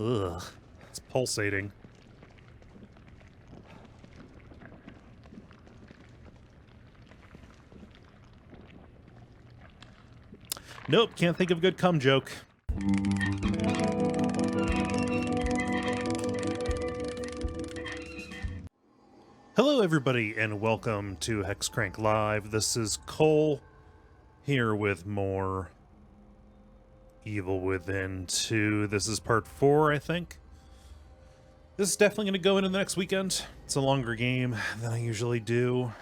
Ugh. It's pulsating. Nope, can't think of a good cum joke. Hello, everybody, and welcome to Hexcrank Live. This is Cole, here with more Evil Within 2. This is part 4, I think. This is definitely going to go into the next weekend. It's a longer game than I usually do.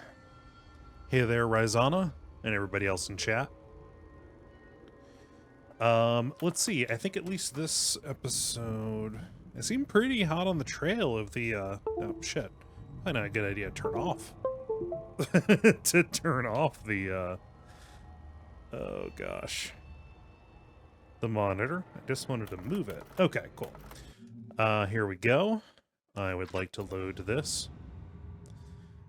Hey there, Rizana, and everybody else in chat. Let's see. I think at least this episode, I seem pretty hot on the trail of the, oh, shit. Probably not a good idea to turn off. To turn off the, oh, gosh. The monitor. I just wanted to move it. Okay, cool. Here we go. I would like to load this.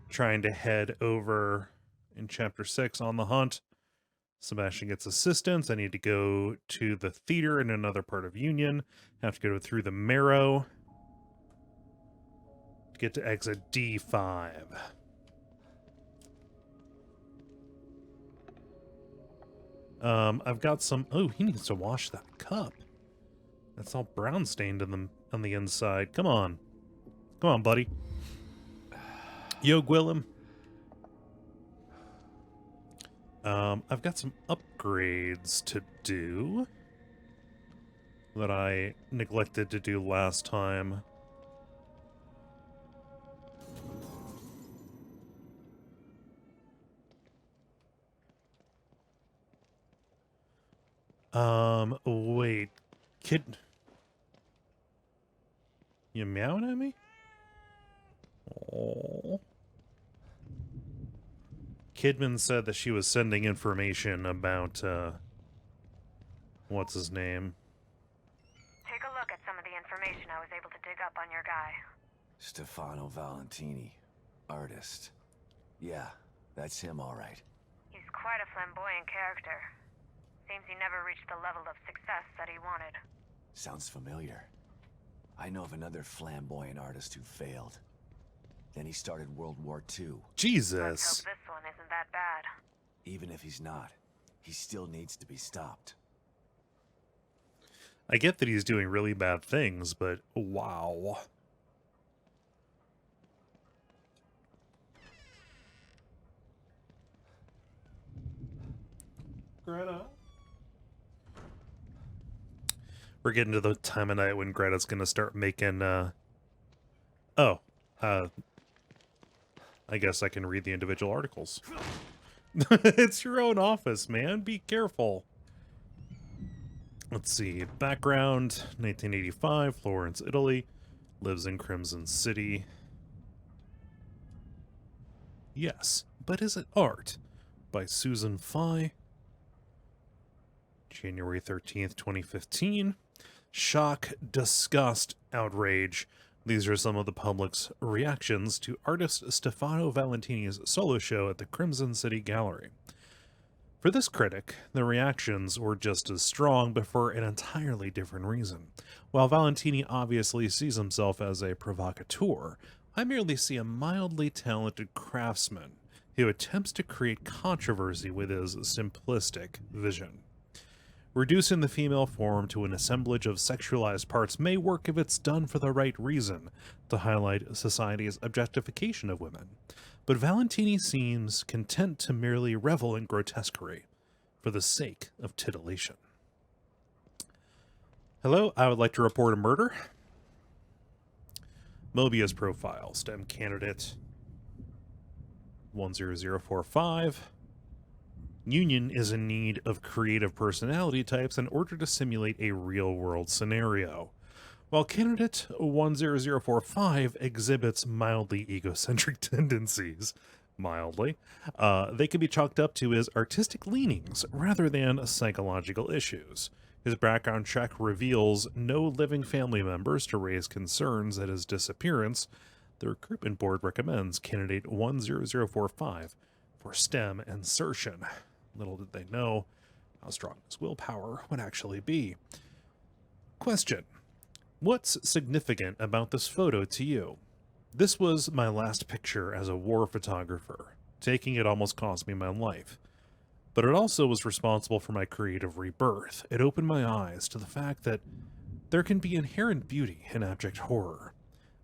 Trying to head over in Chapter 6 on the hunt. Sebastian gets assistance. I need to go to the theater in another part of Union. Have to go through the Marrow to get to exit D5. I've got some... Oh, he needs to wash that cup. That's all brown stained on the inside. Come on. Come on, buddy. Yo, Gwillem. I've got some upgrades to do that I neglected to do last time. Wait. Kid... You meowing at me? Oh. Kidman said that she was sending information about, what's his name? Take a look at some of the information I was able to dig up on your guy. Stefano Valentini, artist. Yeah, that's him all right. He's quite a flamboyant character. Seems he never reached the level of success that he wanted. Sounds familiar. I know of another flamboyant artist who failed. Then he started World War II. Jesus. Let's hope this one isn't that bad. Even if he's not, he still needs to be stopped. I get that he's doing really bad things, but wow. Greta. We're getting to the time of night when Greta's gonna start making, I guess I can read the individual articles. It's your own office, man. Be careful. Let's see. Background, 1985, Florence, Italy. Lives in Crimson City. Yes, but is it art? By Susan Fye. January 13th, 2015. Shock, disgust, outrage. These are some of the public's reactions to artist Stefano Valentini's solo show at the Crimson City Gallery. For this critic, the reactions were just as strong, but for an entirely different reason. While Valentini obviously sees himself as a provocateur, I merely see a mildly talented craftsman who attempts to create controversy with his simplistic vision. Reducing the female form to an assemblage of sexualized parts may work if it's done for the right reason, to highlight society's objectification of women. But Valentini seems content to merely revel in grotesquerie, for the sake of titillation. Hello, I would like to report a murder. Mobius profile, STEM candidate 10045. Union is in need of creative personality types in order to simulate a real-world scenario. While candidate 10045 exhibits mildly egocentric tendencies, they can be chalked up to his artistic leanings rather than psychological issues. His background check reveals no living family members to raise concerns at his disappearance. The recruitment board recommends candidate 10045 for STEM insertion. Little did they know how strong his willpower would actually be. Question. What's significant about this photo to you? This was my last picture as a war photographer. Taking it almost cost me my life. But it also was responsible for my creative rebirth. It opened my eyes to the fact that there can be inherent beauty in abject horror.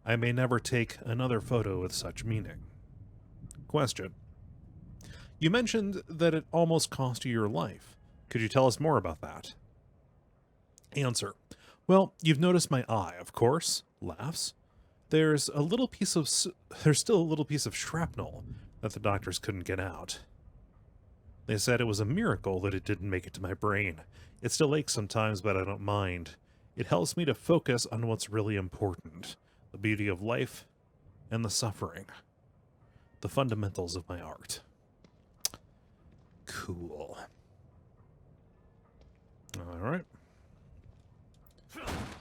I may never take another photo with such meaning. Question. You mentioned that it almost cost you your life. Could you tell us more about that? Answer. Well, you've noticed my eye, of course. Laughs. There's still a little piece of shrapnel that the doctors couldn't get out. They said it was a miracle that it didn't make it to my brain. It still aches sometimes, but I don't mind. It helps me to focus on what's really important. The beauty of life and the suffering. The fundamentals of my art. Cool. Alright.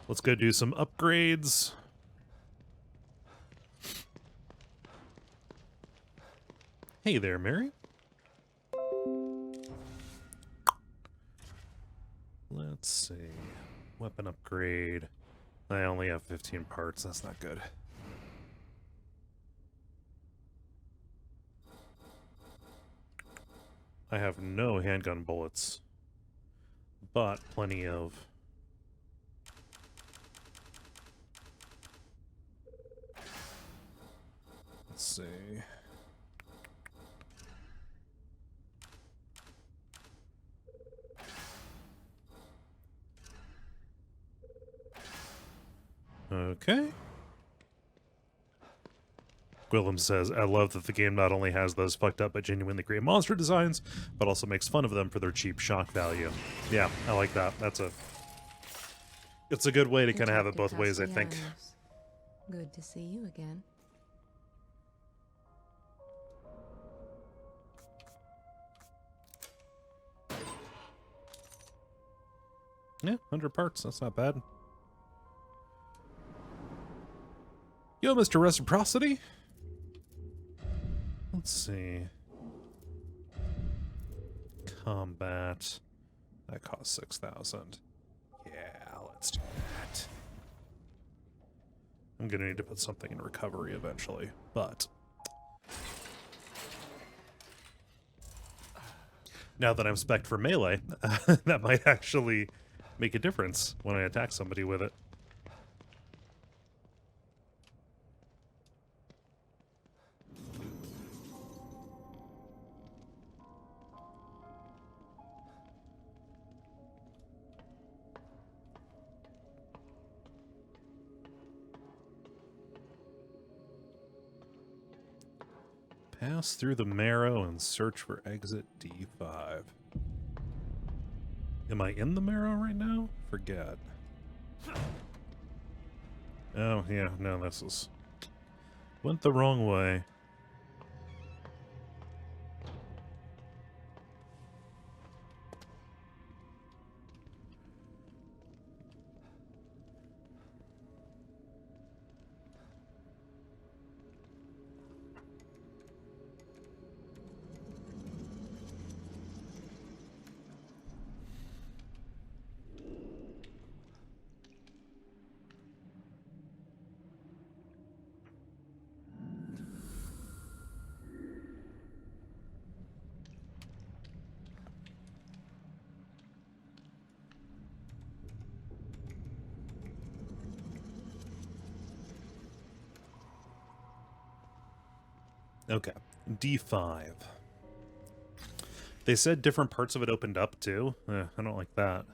Let's go do some upgrades. Hey there, Mary. Let's see. Weapon upgrade. I only have 15 parts. That's not good. I have no handgun bullets, but plenty of... Let's see... Okay. Gwillem says, I love that the game not only has those fucked up but genuinely great monster designs, but also makes fun of them for their cheap shock value. Yeah, I like that. It's a good way to kind of have it both ways, I think. Good to see you again. Yeah, 100 parts. That's not bad. Yo, Mr. Reciprocity. Let's see. Combat. That costs 6,000. Yeah, let's do that. I'm gonna need to put something in recovery eventually, but... Now that I'm spec'd for melee, that might actually make a difference when I attack somebody with it. Pass through the marrow and search for exit D5. Am I in the marrow right now? Forget. Oh, yeah, no, this is... Went the wrong way. Okay, D5. They said different parts of it opened up, too. I don't like that.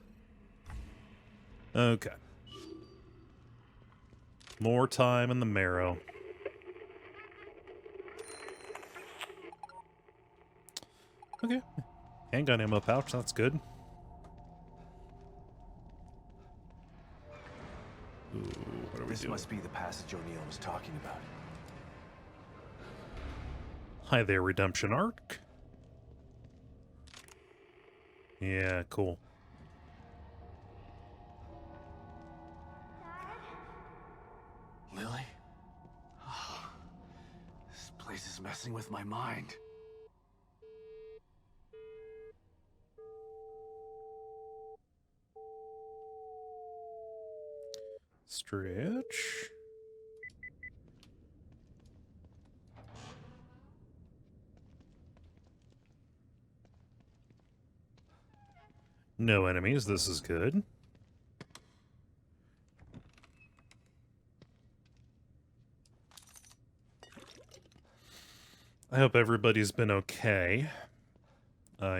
Okay. More time in the marrow. Okay. Handgun ammo pouch, that's good. Ooh, what are we This doing? must be the passage O'Neill was talking about. Hi there, Redemption Arc. Yeah, cool. Lily? This place is messing with my mind. Stretch. No enemies, this is good. I hope everybody's been okay. I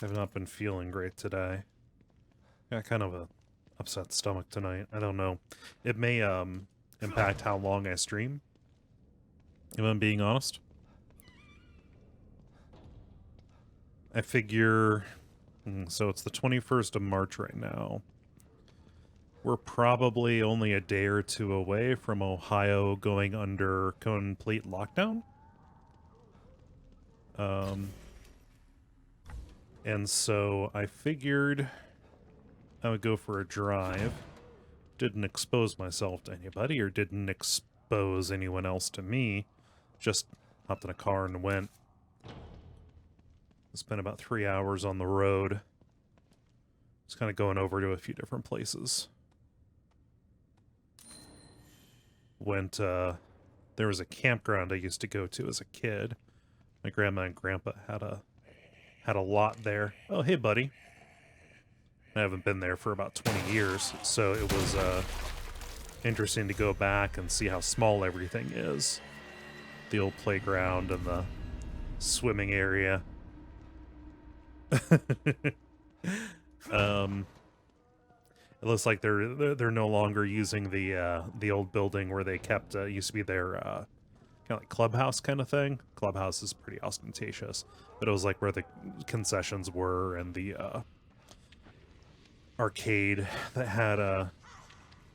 have not been feeling great today. Got kind of a upset stomach tonight. I don't know. It may impact how long I stream, if I'm being honest. I figure... So it's the 21st of March right now. We're probably only a day or two away from Ohio going under complete lockdown. And so I figured I would go for a drive. Didn't expose myself to anybody or didn't expose anyone else to me. Just hopped in a car and went. Spent about 3 hours on the road. Just kind of going over to a few different places. Went, there was a campground I used to go to as a kid. My grandma and grandpa had a lot there. Oh, hey, buddy. I haven't been there for about 20 years, so it was interesting to go back and see how small everything is. The old playground and the swimming area. It looks like they're no longer using the old building where they kept used to be their kind of like clubhouse kind of thing. Clubhouse is pretty ostentatious, but it was like where the concessions were and the arcade that had a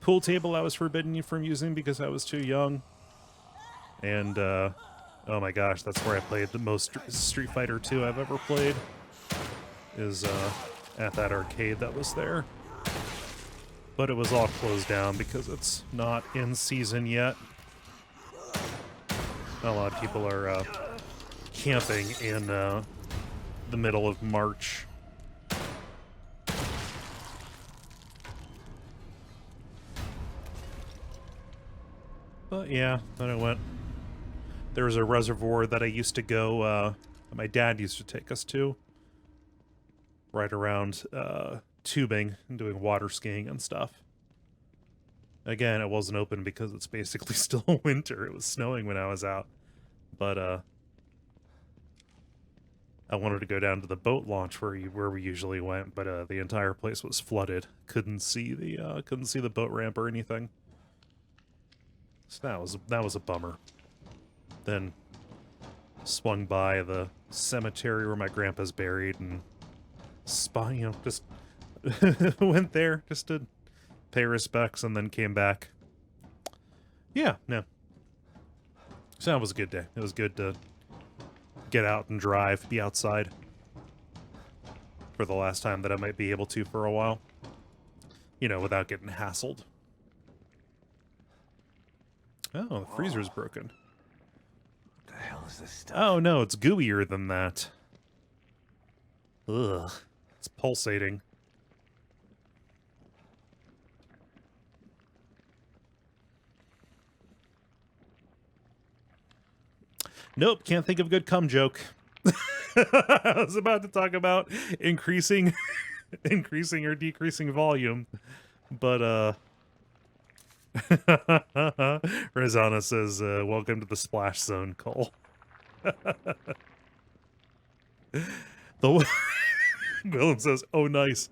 pool table I was forbidden from using because I was too young. And oh my gosh, that's where I played the most Street Fighter 2 I've ever played. Is at that arcade that was there. But it was all closed down because it's not in season yet. Not a lot of people are camping in the middle of March. But yeah, then I went. There was a reservoir that I used to go, my dad used to take us to. Right around tubing and doing water skiing and stuff. Again, it wasn't open because it's basically still winter. It was snowing when I was out. But I wanted to go down to the boat launch where we usually went, but the entire place was flooded. Couldn't see the boat ramp or anything. So that was a bummer. Then swung by the cemetery where my grandpa's buried and just went there just to pay respects and then came back. Yeah, no. So that was a good day. It was good to get out and drive, be outside for the last time that I might be able to for a while. You know, without getting hassled. Oh, the freezer's broken. What the hell is this stuff? Oh no, it's gooier than that. Ugh. It's pulsating. Nope, can't think of a good cum joke. I was about to talk about increasing or decreasing volume, but Rezana says, welcome to the splash zone, Cole. The Willem says, oh nice.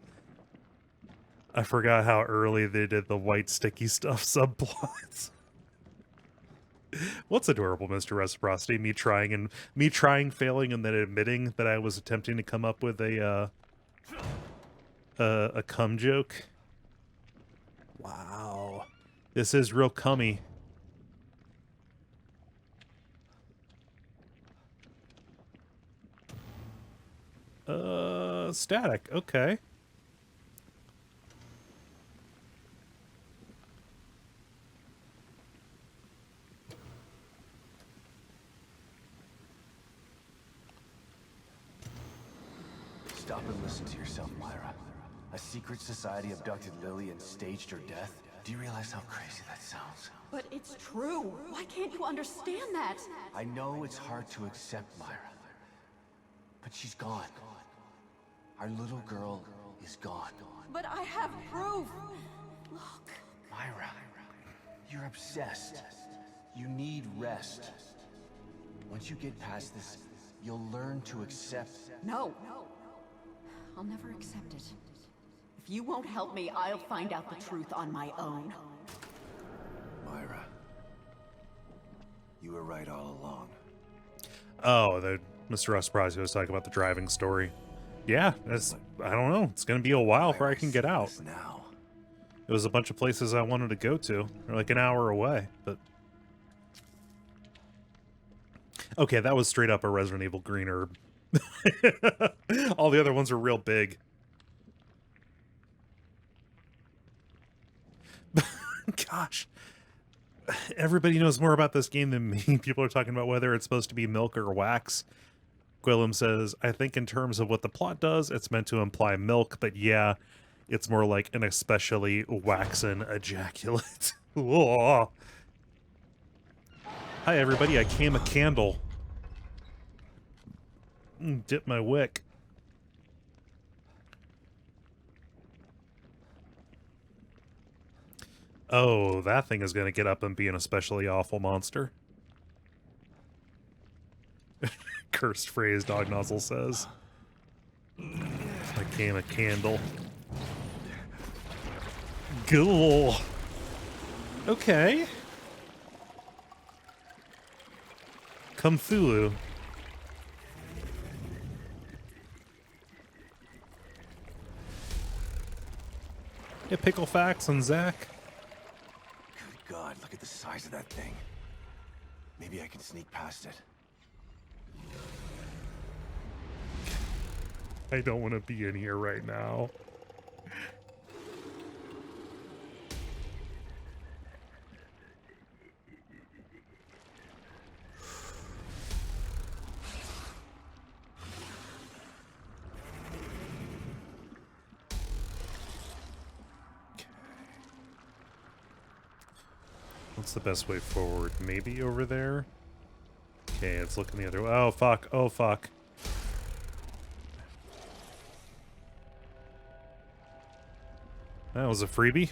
I forgot how early they did the white sticky stuff subplots. What's adorable, Mr. Reciprocity? Me trying, failing, and then admitting that I was attempting to come up with a cum joke. Wow. This is real cummy. Static. Okay. Stop and listen to yourself, Myra. A secret society abducted Lily and staged her death? Do you realize how crazy that sounds? But it's true. Why can't you understand that? I know it's hard to accept, Myra. But she's gone. Our little girl is gone. But I have proof. Look. Myra, you're obsessed. You need rest. Once you get past this, you'll learn to accept. No. I'll never accept it. If you won't help me, I'll find out the truth on my own. Myra, you were right all along. Oh, Mr. Esprazio was talking about the driving story. Yeah, I don't know. It's going to be a while before I can get out. Now. It was a bunch of places I wanted to go to. They're like an hour away, but... Okay, that was straight up a Resident Evil green herb. All the other ones are real big. Gosh. Everybody knows more about this game than me. People are talking about whether it's supposed to be milk or wax. Gwillem says, I think in terms of what the plot does, it's meant to imply milk, but yeah, it's more like an especially waxen ejaculate. Whoa. Hi everybody, I came a candle. Dip my wick. Oh, that thing is going to get up and be an especially awful monster. Cursed phrase, Dog Nozzle says. I came a candle. Ghoul. Okay. Cthulhu. Hey, Pickle Facts and Zach. Good God, look at the size of that thing. Maybe I can sneak past it. I don't want to be in here right now. What's the best way forward? Maybe over there? Okay, it's looking the other way. Oh, fuck. Oh, fuck. That was a freebie.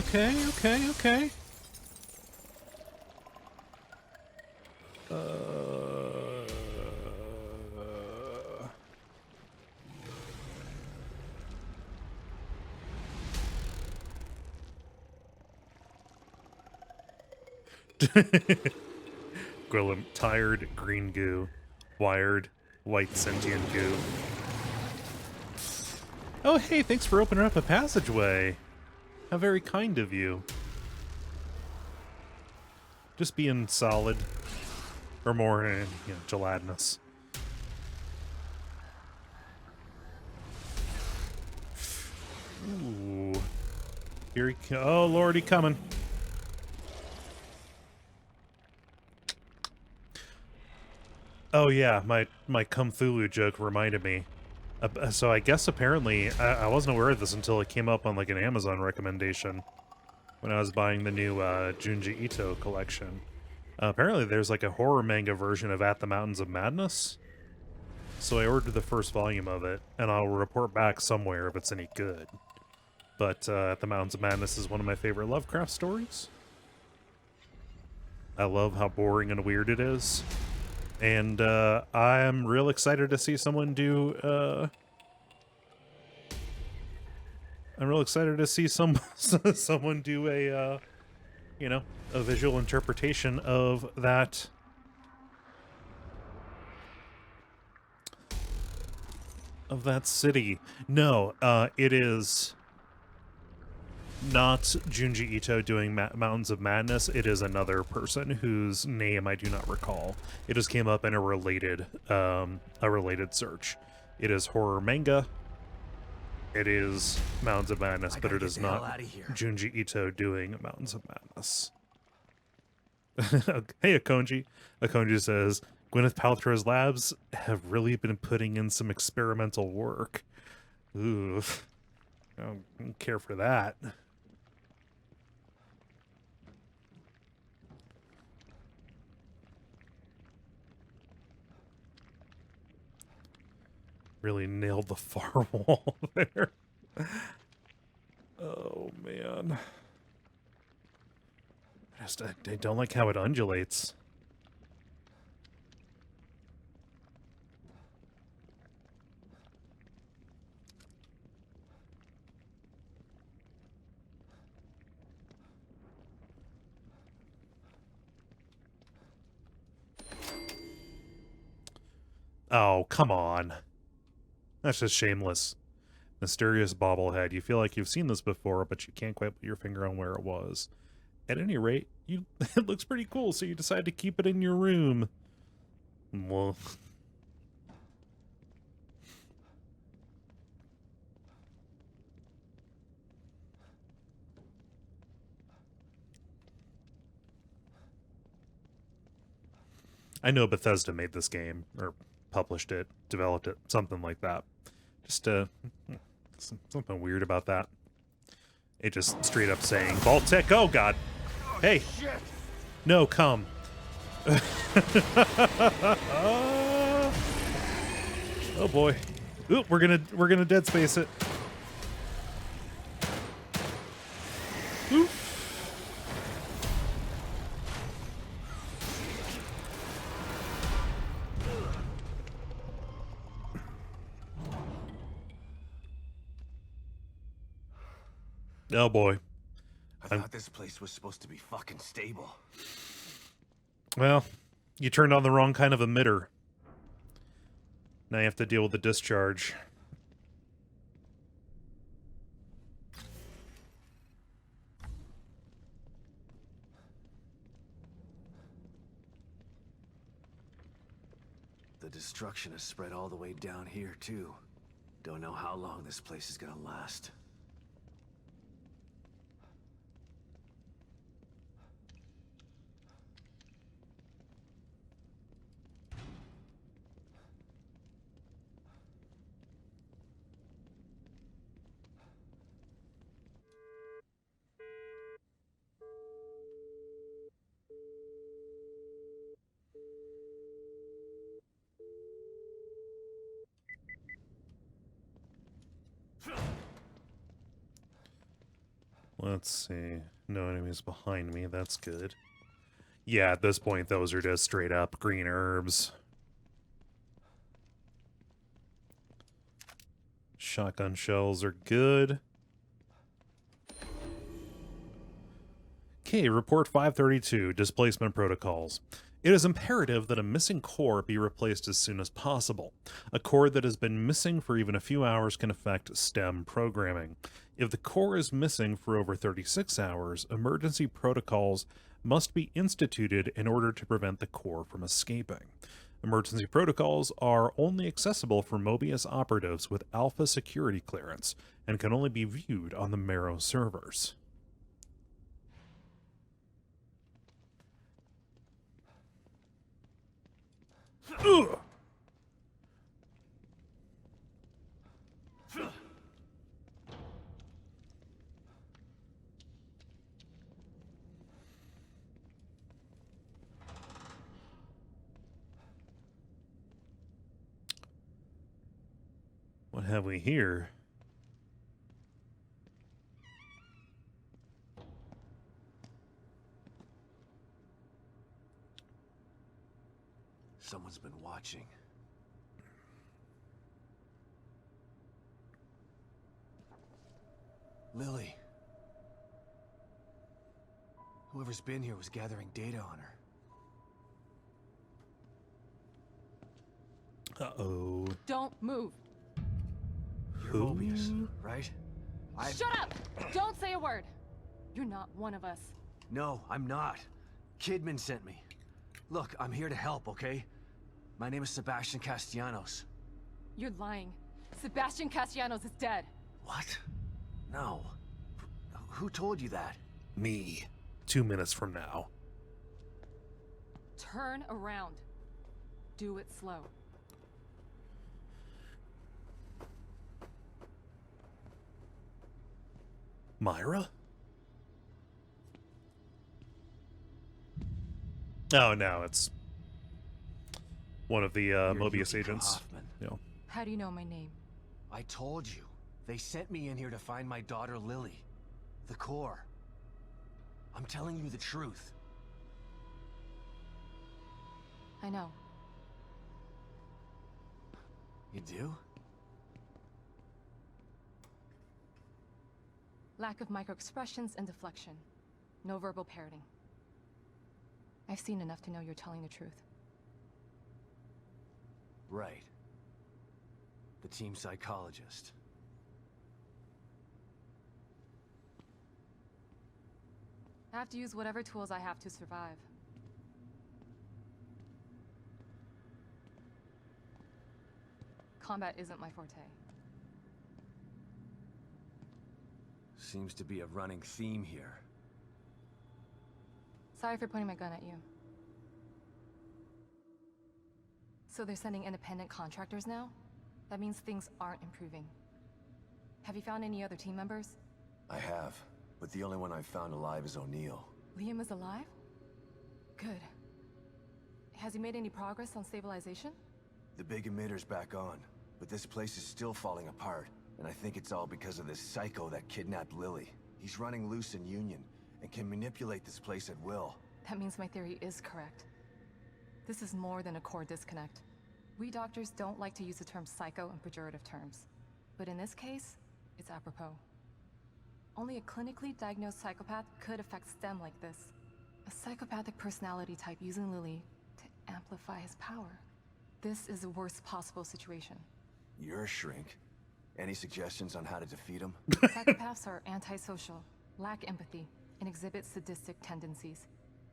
Okay. Gwillem, tired, green goo. Wired, white sentient goo. Oh, hey, thanks for opening up a passageway. How very kind of you. Just being solid. Or more, gelatinous. Ooh. Here he oh, Lordy, coming. Oh yeah, my Cthulhu joke reminded me. So I guess apparently, I wasn't aware of this until it came up on like an Amazon recommendation when I was buying the new Junji Ito collection. Apparently there's like a horror manga version of At the Mountains of Madness. So I ordered the first volume of it, and I'll report back somewhere if it's any good. But At the Mountains of Madness is one of my favorite Lovecraft stories. I love how boring and weird it is. And I'm real excited to see someone do I'm real excited to see someone do a a visual interpretation of that city. No, it is not Junji Ito doing Mountains of Madness. It is another person whose name I do not recall. It just came up in a related search. It is horror manga. it is Mountains of Madness, I but gotta it get is the hell not outta here. Junji Ito doing Mountains of Madness. Hey, Akonji. Akonji says, Gwyneth Paltrow's labs have really been putting in some experimental work. Ooh, I don't care for that. Really nailed the far wall there. Oh, man. I don't like how it undulates. Oh, come on. That's just shameless. Mysterious bobblehead. You feel like you've seen this before, but you can't quite put your finger on where it was. At any rate, it looks pretty cool, so you decide to keep it in your room. Well... I know Bethesda made this game, or published it, developed it, something like that. Just, something weird about that. It just straight up saying, Vault-Tec, oh god! Hey! No, come! Oh boy. Ooh, we're gonna Dead Space it. Ooh. Oh boy. I thought this place was supposed to be fucking stable. Well, you turned on the wrong kind of emitter. Now you have to deal with the discharge. The destruction has spread all the way down here, too. Don't know how long this place is gonna last. Let's see. No enemies behind me. That's good. Yeah, at this point, those are just straight up green herbs. Shotgun shells are good. Okay, report 532, displacement protocols. It is imperative that a missing core be replaced as soon as possible. A core that has been missing for even a few hours can affect STEM programming. If the core is missing for over 36 hours, emergency protocols must be instituted in order to prevent the core from escaping. Emergency protocols are only accessible for Mobius operatives with alpha security clearance and can only be viewed on the Marrow servers. Ugh. What have we here? Someone's been watching. Lily. Whoever's been here was gathering data on her. Uh-oh. Don't move. You're Who? Mobius, right? Shut up! Don't say a word. You're not one of us. No, I'm not. Kidman sent me. Look, I'm here to help, okay? My name is Sebastian Castellanos. You're lying. Sebastian Castellanos is dead. What? No. Who told you that? Me. 2 minutes from now. Turn around. Do it slow. Myra? Oh, no, it's one of the You're Mobius Yukiko agents. Hoffman. You know. How do you know my name? I told you. They sent me in here to find my daughter Lily. The core. I'm telling you the truth. I know. You do? Lack of microexpressions and deflection. No verbal parroting. I've seen enough to know you're telling the truth. Right. The team psychologist. I have to use whatever tools I have to survive. Combat isn't my forte. Seems to be a running theme here. Sorry for pointing my gun at you. So they're sending independent contractors now? That means things aren't improving. Have you found any other team members? I have, but the only one I've found alive is O'Neill. Liam is alive? Good. Has he made any progress on stabilization? The big emitter's back on, but this place is still falling apart, and I think it's all because of this psycho that kidnapped Lily. He's running loose in Union, and can manipulate this place at will. That means my theory is correct. This is more than a core disconnect. We doctors don't like to use the term psycho in pejorative terms, but in this case, it's apropos. Only a clinically diagnosed psychopath could affect STEM like this. A psychopathic personality type using Lily to amplify his power. This is the worst possible situation. You're a shrink. Any suggestions on how to defeat him? Psychopaths are antisocial, lack empathy, and exhibit sadistic tendencies.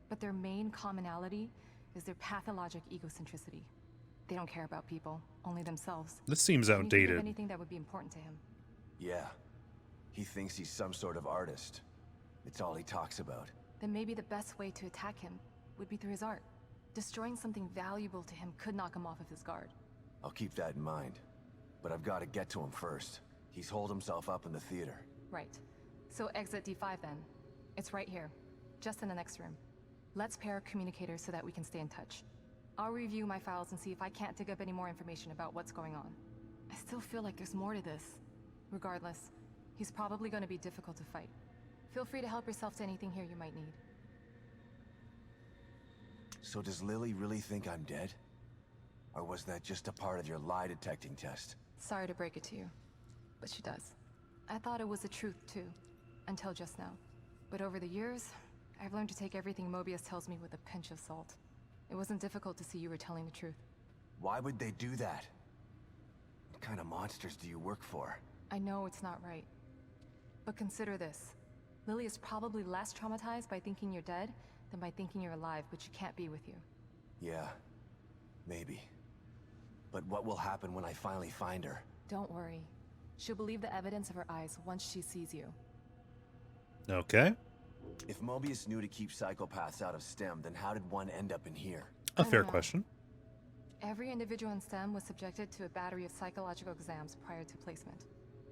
But their main commonality is their pathologic egocentricity. They don't care about people, only themselves. This seems Can you think of outdated. anything that would be important to him? Yeah. He thinks he's some sort of artist. It's all he talks about. Then maybe the best way to attack him would be through his art. Destroying something valuable to him could knock him off of his guard. I'll keep that in mind. But I've got to get to him first. He's holed himself up in the theater. Right. So exit D5 then. It's right here, just in the next room. Let's pair communicators so that we can stay in touch. I'll review my files and see if I can't dig up any more information about what's going on. I still feel like there's more to this. Regardless, he's probably going to be difficult to fight. Feel free to help yourself to anything here you might need. So does Lily really think I'm dead? Or was that just a part of your lie detecting test? Sorry to break it to you, but she does. I thought it was the truth too, until just now. But over the years, I've learned to take everything Mobius tells me with a pinch of salt. It wasn't difficult to see you were telling the truth. Why would they do that? What kind of monsters do you work for? I know it's not right. But consider this. Lily is probably less traumatized by thinking you're dead than by thinking you're alive, but she can't be with you. Yeah, maybe. But what will happen when I finally find her? Don't worry. She'll believe the evidence of her eyes once she sees you. Okay. If Mobius knew to keep psychopaths out of STEM, then how did one end up in here? A I fair don't know. question. Every individual in STEM was subjected to a battery of psychological exams prior to placement.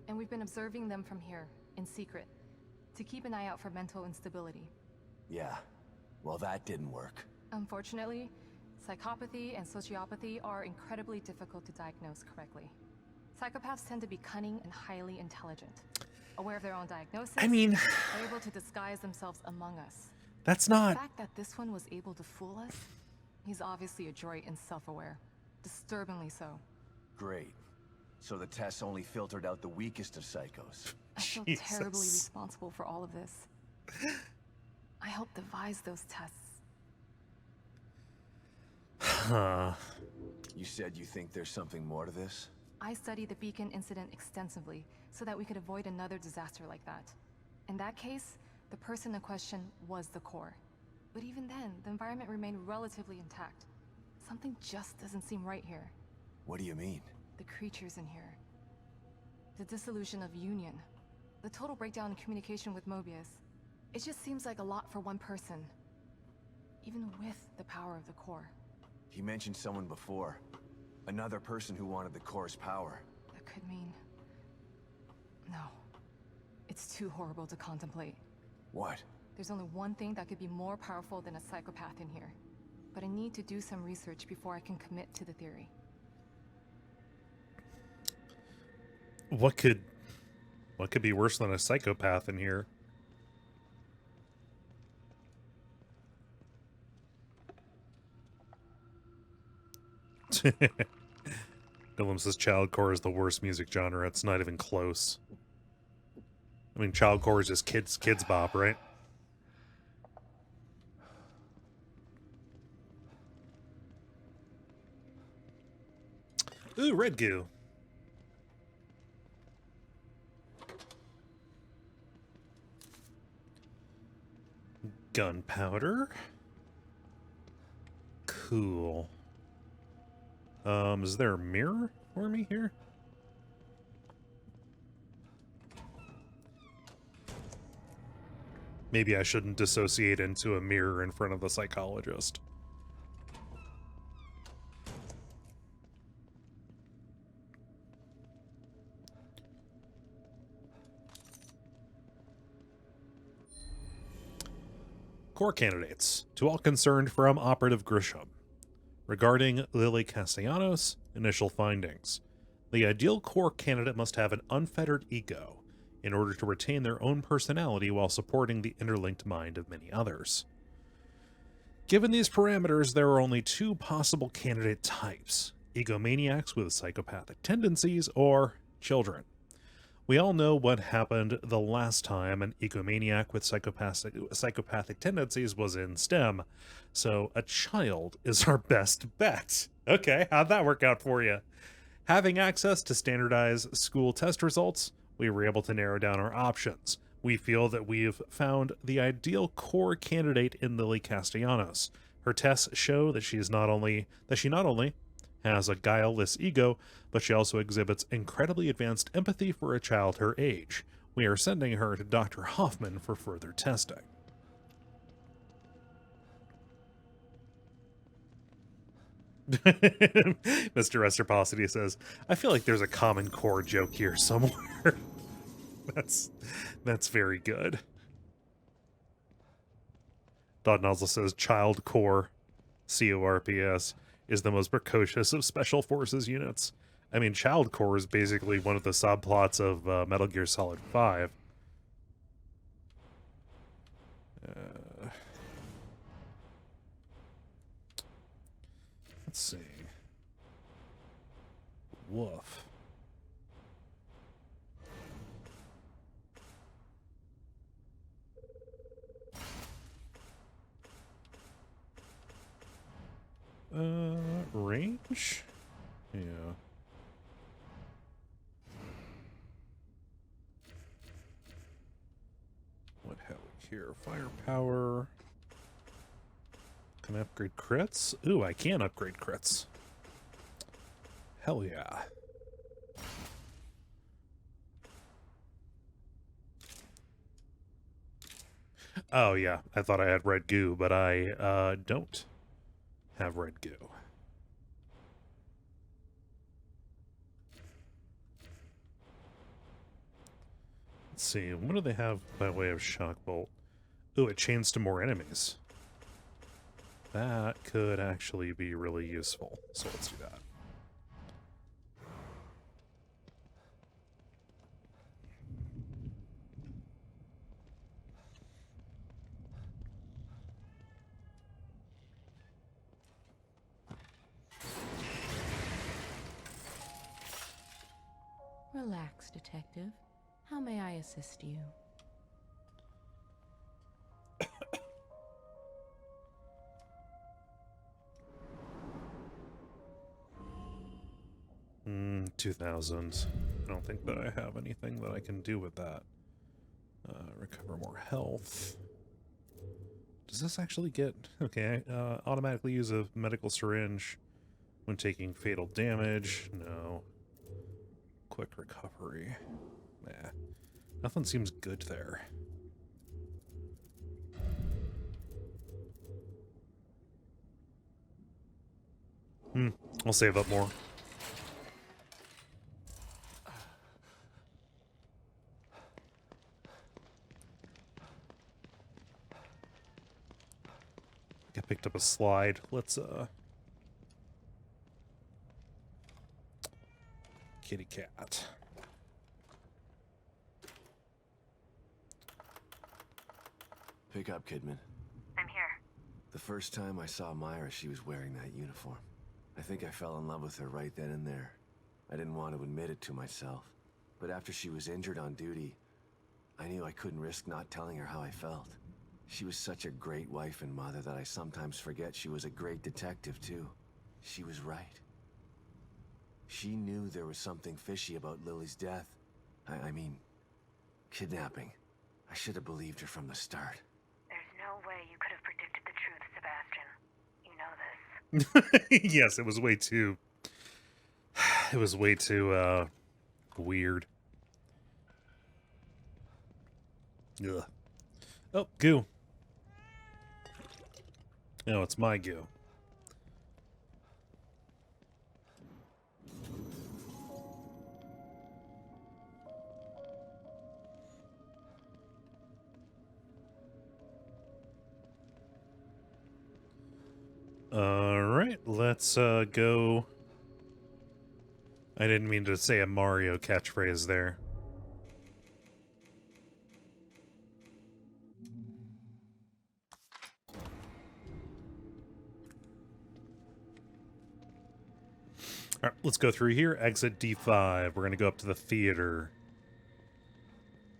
And we've been observing them from here, in secret, to keep an eye out for mental instability. Yeah, well that didn't work. Unfortunately, psychopathy and sociopathy are incredibly difficult to diagnose correctly. Psychopaths tend to be cunning and highly intelligent. Aware of their own diagnosis, I mean, they're able to disguise themselves among us. that's The not... fact that this one was able to fool us, he's obviously adroit and self-aware. Disturbingly so. Great. So the tests only filtered out the weakest of psychos. I feel Jesus. terribly responsible for all of this. I helped devise those tests. Huh. You said you think there's something more to this? I studied the Beacon incident extensively so that we could avoid another disaster like that. In that case, the person in question was the core. But even then, the environment remained relatively intact. Something just doesn't seem right here. What do you mean? The creatures in here. The dissolution of Union. The total breakdown in communication with Mobius. It just seems like a lot for one person. Even with the power of the core. He mentioned someone before. Another person who wanted the core's power. That could mean... No. It's too horrible to contemplate. What? There's only one thing that could be more powerful than a psychopath in here. But I need to do some research before I can commit to the theory. What could be worse than a psychopath in here? Dylan says childcore is the worst music genre. It's not even close. I mean, childcore is just kids bop, right? Ooh, red goo. Gunpowder. Cool. Is there a mirror for me here? Maybe I shouldn't dissociate into a mirror in front of the psychologist. Core candidates. To all concerned from Operative Grisham. Regarding Lily Castellanos, initial findings. The ideal core candidate must have an unfettered ego in order to retain their own personality while supporting the interlinked mind of many others. Given these parameters, there are only two possible candidate types: egomaniacs with psychopathic tendencies or children. We all know what happened the last time an egomaniac with psychopathic tendencies was in STEM, so a child is our best bet. Okay, how'd that work out for you? Having access to standardized school test results, we were able to narrow down our options. We feel that we've found the ideal core candidate in Lily Castellanos. Her tests show that she not only has a guileless ego, but she also exhibits incredibly advanced empathy for a child her age. We are sending her to Dr. Hoffman for further testing. Mr. Reciprocity says, I feel like there's a common core joke here somewhere. That's very good. Dodd Nozzle says child core, CORPS, is the most precocious of special forces units. I mean, child core is basically one of the subplots of Metal Gear Solid 5. Let's see. Woof. Range? Yeah. What have we here? Firepower. Can I upgrade crits? Ooh, I can upgrade crits. Hell yeah. Oh yeah, I thought I had red goo, but I don't have red goo. Let's see, what do they have by way of shock bolt? Ooh, it chains to more enemies. That could actually be really useful, so let's do that. Relax, Detective. How may I assist you? Hmm, 2,000. I don't think that I have anything that I can do with that. Recover more health. Does this actually get... Okay, automatically use a medical syringe when taking fatal damage. No. quick recovery. Nah. Nothing seems good there. I'll save up more. I picked up a slide. Let's, kitty cat. Pick up, Kidman. I'm here. The first time I saw Myra, she was wearing that uniform. I think I fell in love with her right then and there. I didn't want to admit it to myself. But after she was injured on duty, I knew I couldn't risk not telling her how I felt. She was such a great wife and mother that I sometimes forget she was a great detective, too. She was right. She knew there was something fishy about Lily's death. I mean, kidnapping. I should have believed her from the start. There's no way you could have predicted the truth, Sebastian. You know this. Yes, it was way too... It was way too, weird. Ugh. Oh, goo. No, it's my goo. Alright, let's go. I didn't mean to say a Mario catchphrase there. Alright, let's go through here. Exit D5. We're going to go up to the theater.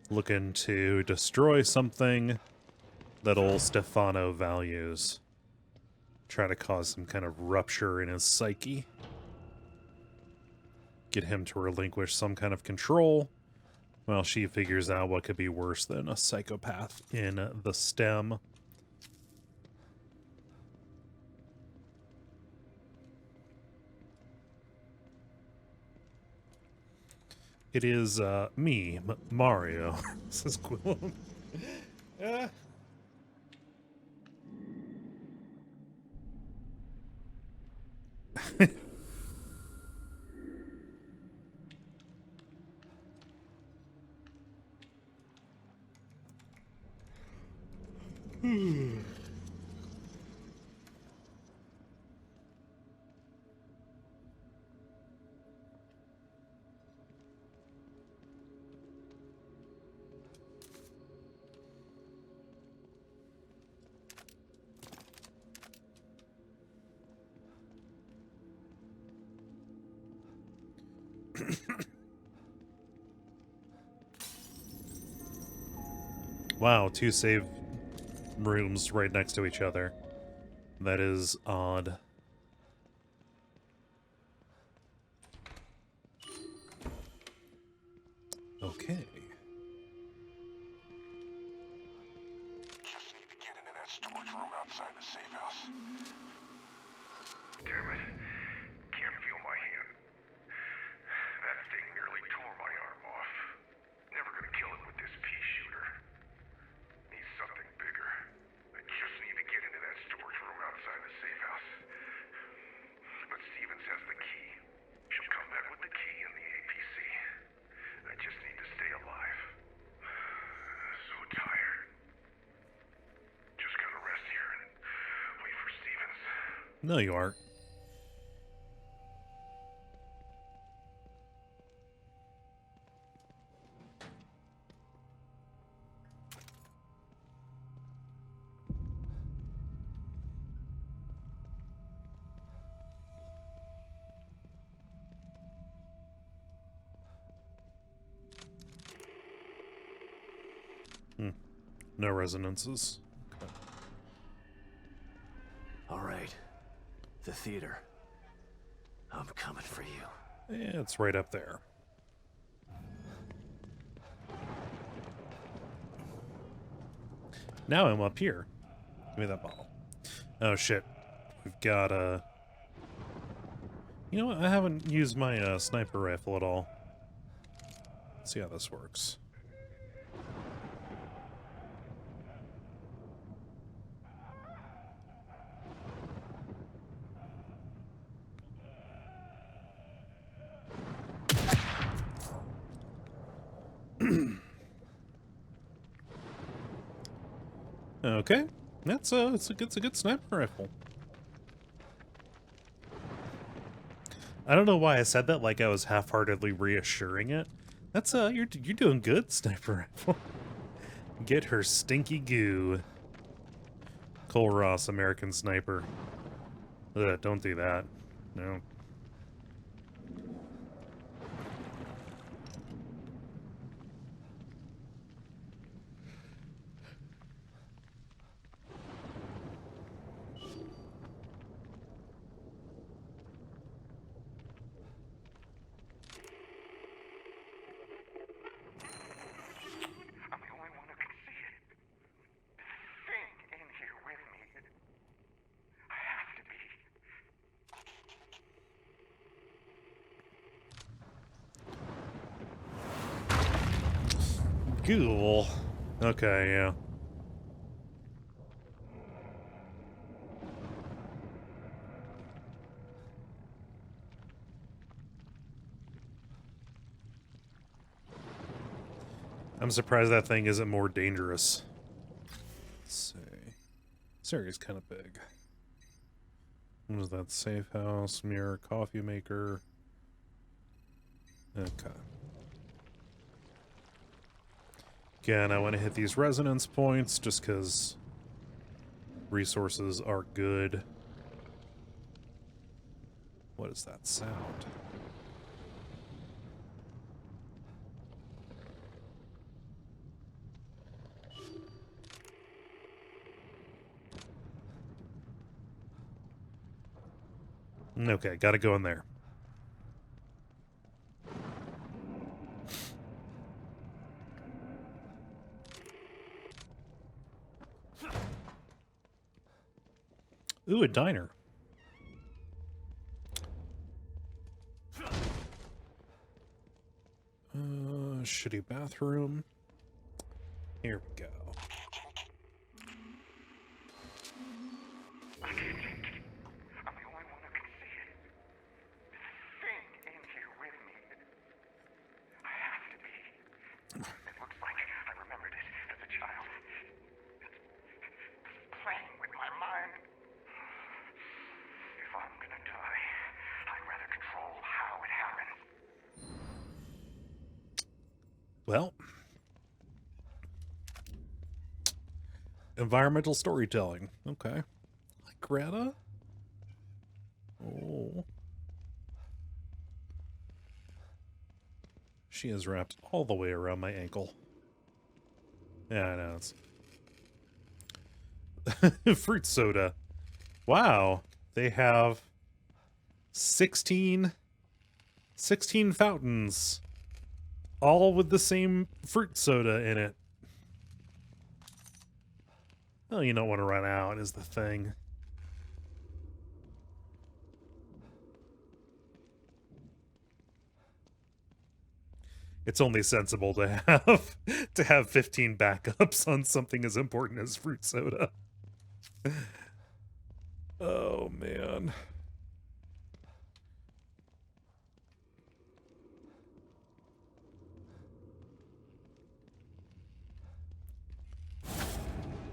Looking to destroy something that old Stefano values. Try to cause some kind of rupture in his psyche. Get him to relinquish some kind of control while she figures out what could be worse than a psychopath in the STEM. It is me, Mario, says Quillum. Wow, two save rooms right next to each other. That is odd. Okay. Just need to get into that storage room outside the safe house. Damn it. Can't feel my hand. That thing nearly tore my arm off. Never gonna kill it with this pea shooter. Need something bigger. I just need to get into that storage room outside the safe house. But Stevens has the key. She'll come back with the key and the APC. I just need to stay alive. So tired. Just gonna rest here and wait for Stevens. No, you aren't. No resonances. Okay. All right. The theater. I'm coming for you. Yeah, it's right up there. Now I'm up here. Give me that bottle. Oh shit. We've got You know what? I haven't used my sniper rifle at all. See how this works. Okay, it's a good sniper rifle. I don't know why I said that like I was half-heartedly reassuring it. That's you're doing good, sniper rifle. Get her stinky goo. Cole Ross, American Sniper. Ugh, don't do that. No. I'm the only one who can see it. Thing in here with me. I have to be. Cool. Okay, yeah. I'm surprised that thing isn't more dangerous. Let's see. This area's kind of big. What is that? Safe house, mirror, coffee maker. Okay. Again, I want to hit these resonance points just because resources are good. What is that sound? Okay, gotta go in there. Ooh, a diner. Shitty bathroom. Here we go. I'm the only one who can see it. Thing in here with me. I have to be. It looks like I remembered it as a child. Playing with my mind. If I'm gonna die, I'd rather control how it happens. Well, environmental storytelling. Okay. Like Greta? Oh. She is wrapped all the way around my ankle. Yeah, I know. It's fruit soda. Wow. They have 16 fountains. All with the same fruit soda in it. Well, you don't want to run out is the thing. It's only sensible to have 15 backups on something as important as fruit soda. Oh man.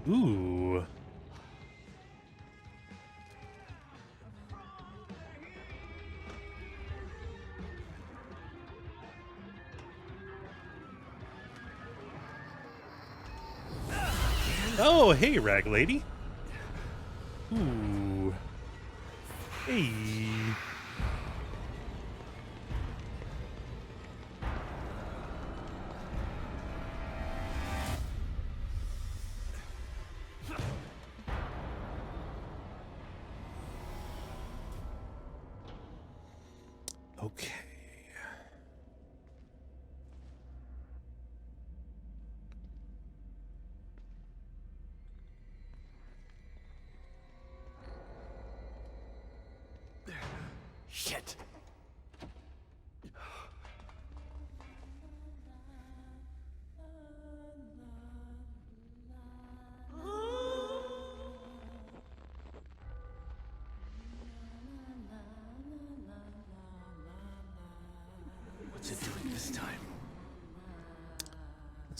Ooh. Oh, hey, Rag Lady. Ooh. Hey. Okay. Shit.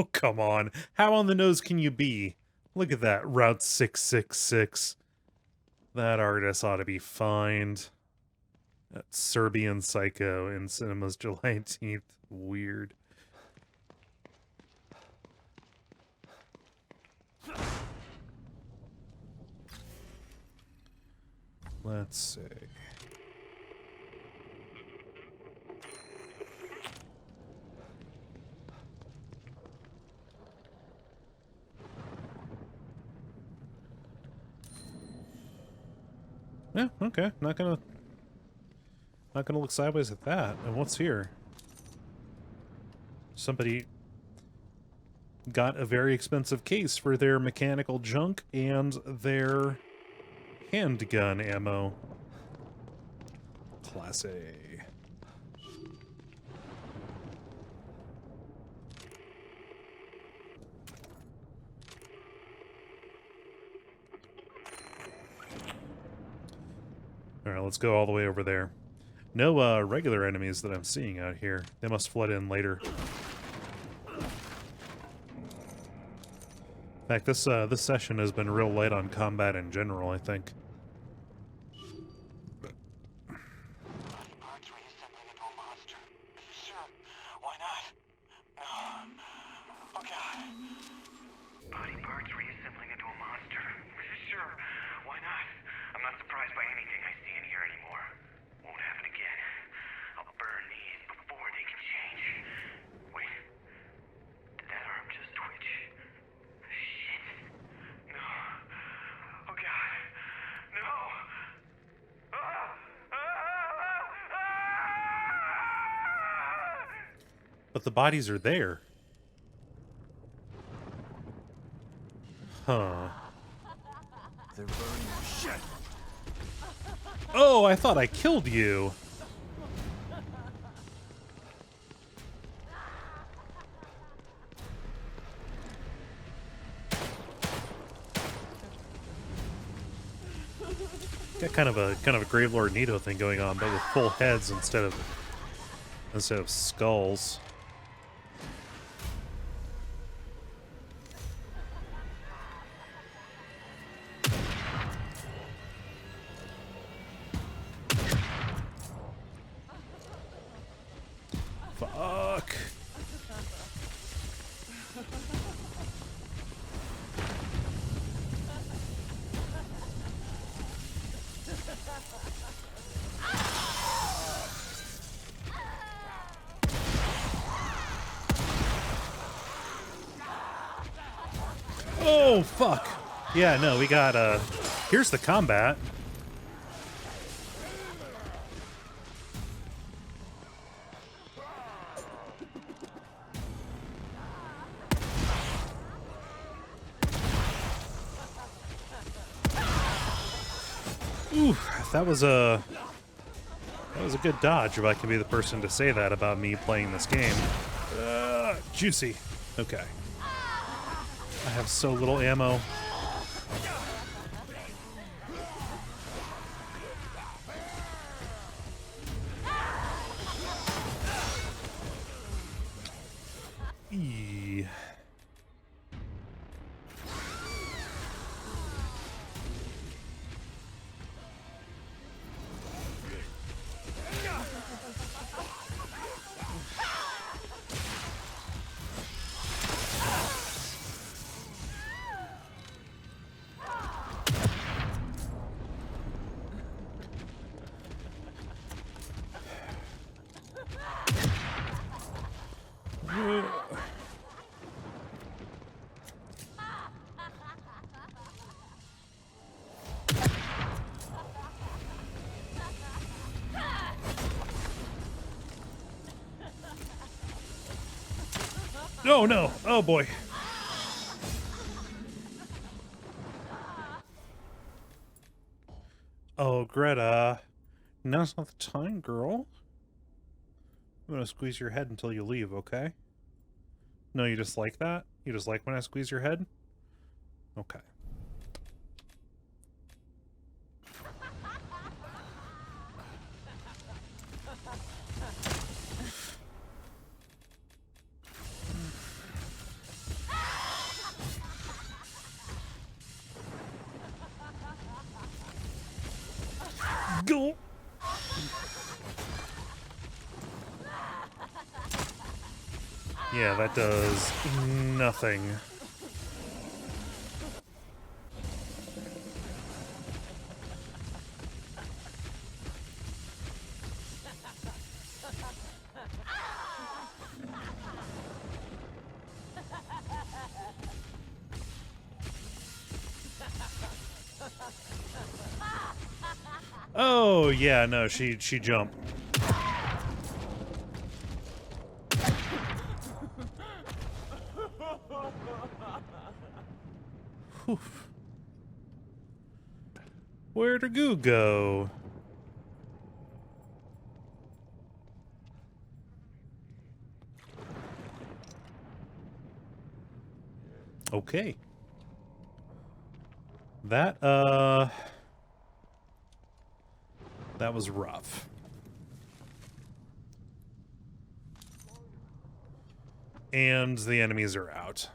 Oh, come on. How on the nose can you be? Look at that, Route 666. That artist ought to be fined. That Serbian Psycho in cinemas July 18th. Weird. Let's see. Yeah, okay. Not gonna look sideways at that. And what's here? Somebody got a very expensive case for their mechanical junk and their handgun ammo. Class A. Alright, let's go all the way over there. No regular enemies that I'm seeing out here. They must flood in later. In fact, this session has been real light on combat in general, I think. Body parts reassembling into a monster. Sure, why not? I'm not surprised by anything I see in here anymore. Won't happen again. I'll burn these before they can change. Wait. Did that arm just twitch? Shit. No. Oh god. No. But the bodies are there. Huh. They're burning. Shit! Oh, I thought I killed you. Got kind of a Gravelord Nito thing going on, but with full heads instead of skulls. Fuck. Oh, fuck. Yeah, no, we got, here's the combat. Ooh, that was a good dodge, if I can be the person to say that about me playing this game. Juicy. Okay. I have so little ammo. Eee. Oh no! Oh boy! Oh, Greta. Now's not the time, girl. I'm gonna squeeze your head until you leave, okay? No, you just like that? You just like when I squeeze your head? Okay. Yeah, that does nothing. Oh, yeah, no, she jumped. Whew. Where'd her goo go? Okay. That was rough. And the enemies are out.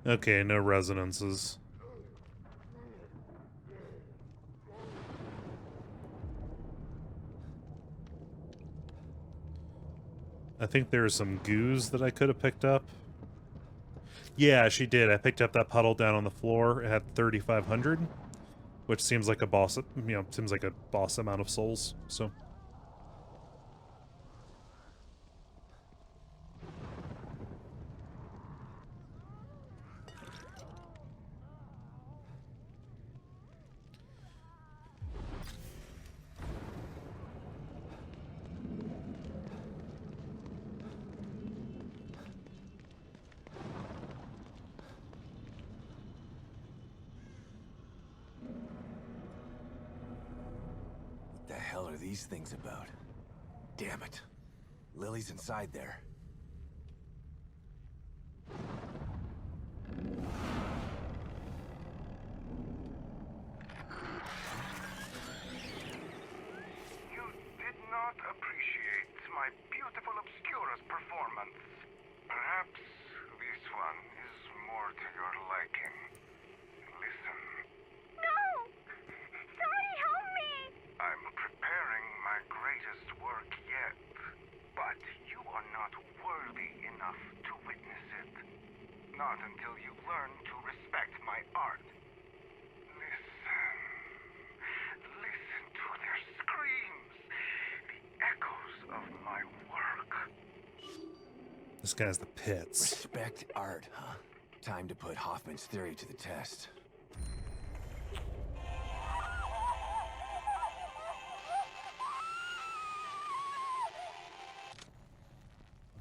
Okay, no resonances. I think there are some goos that I could have picked up. Yeah, she did. I picked up that puddle down on the floor. It had 3,500, which seems like a boss, seems like a boss amount of souls, so. What the hell are these things about? Damn it. Lily's inside there. You did not appreciate my beautiful Obscura's performance. Perhaps this one is more to your liking. Listen. No! Somebody help me! I'm preparing my greatest work yet, but you are not worthy enough to witness it. Not until you learn to respect my art. Listen. Listen to their screams. The echoes of my work. This guy's the pits. Respect art, huh? Time to put Hoffman's theory to the test.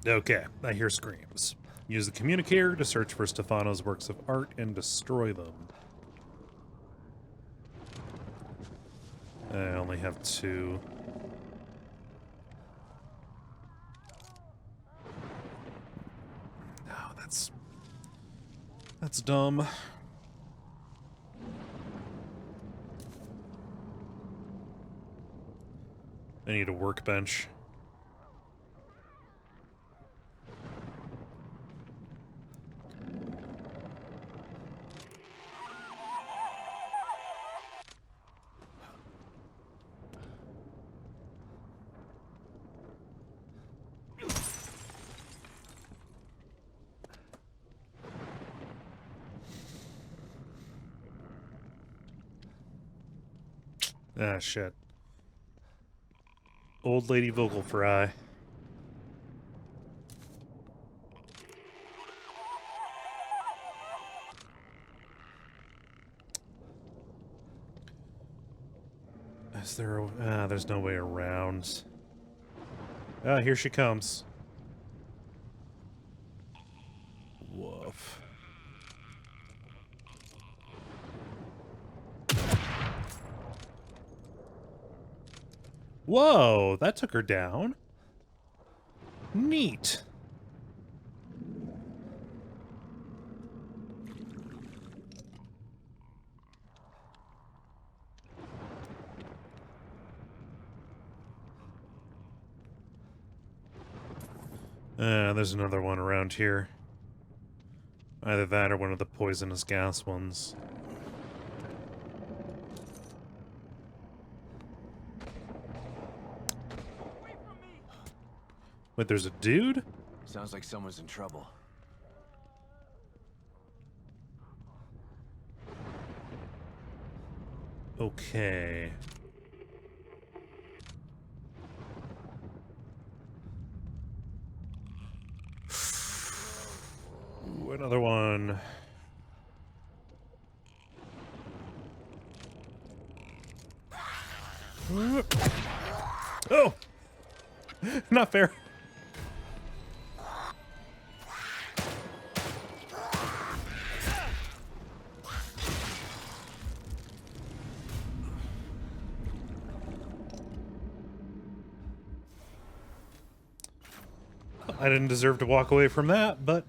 Okay, I hear screams. Use the communicator to search for Stefano's works of art and destroy them. I only have 2. No, that's dumb. I need a workbench. Ah, shit. Old lady vocal fry. Is there a... there's no way around. Ah, here she comes. Woof. Whoa, that took her down. Neat. There's another one around here. Either that or one of the poisonous gas ones. Wait, there's a dude? Sounds like someone's in trouble. Okay. Ooh, another one. Oh! Not fair. I didn't deserve to walk away from that, but...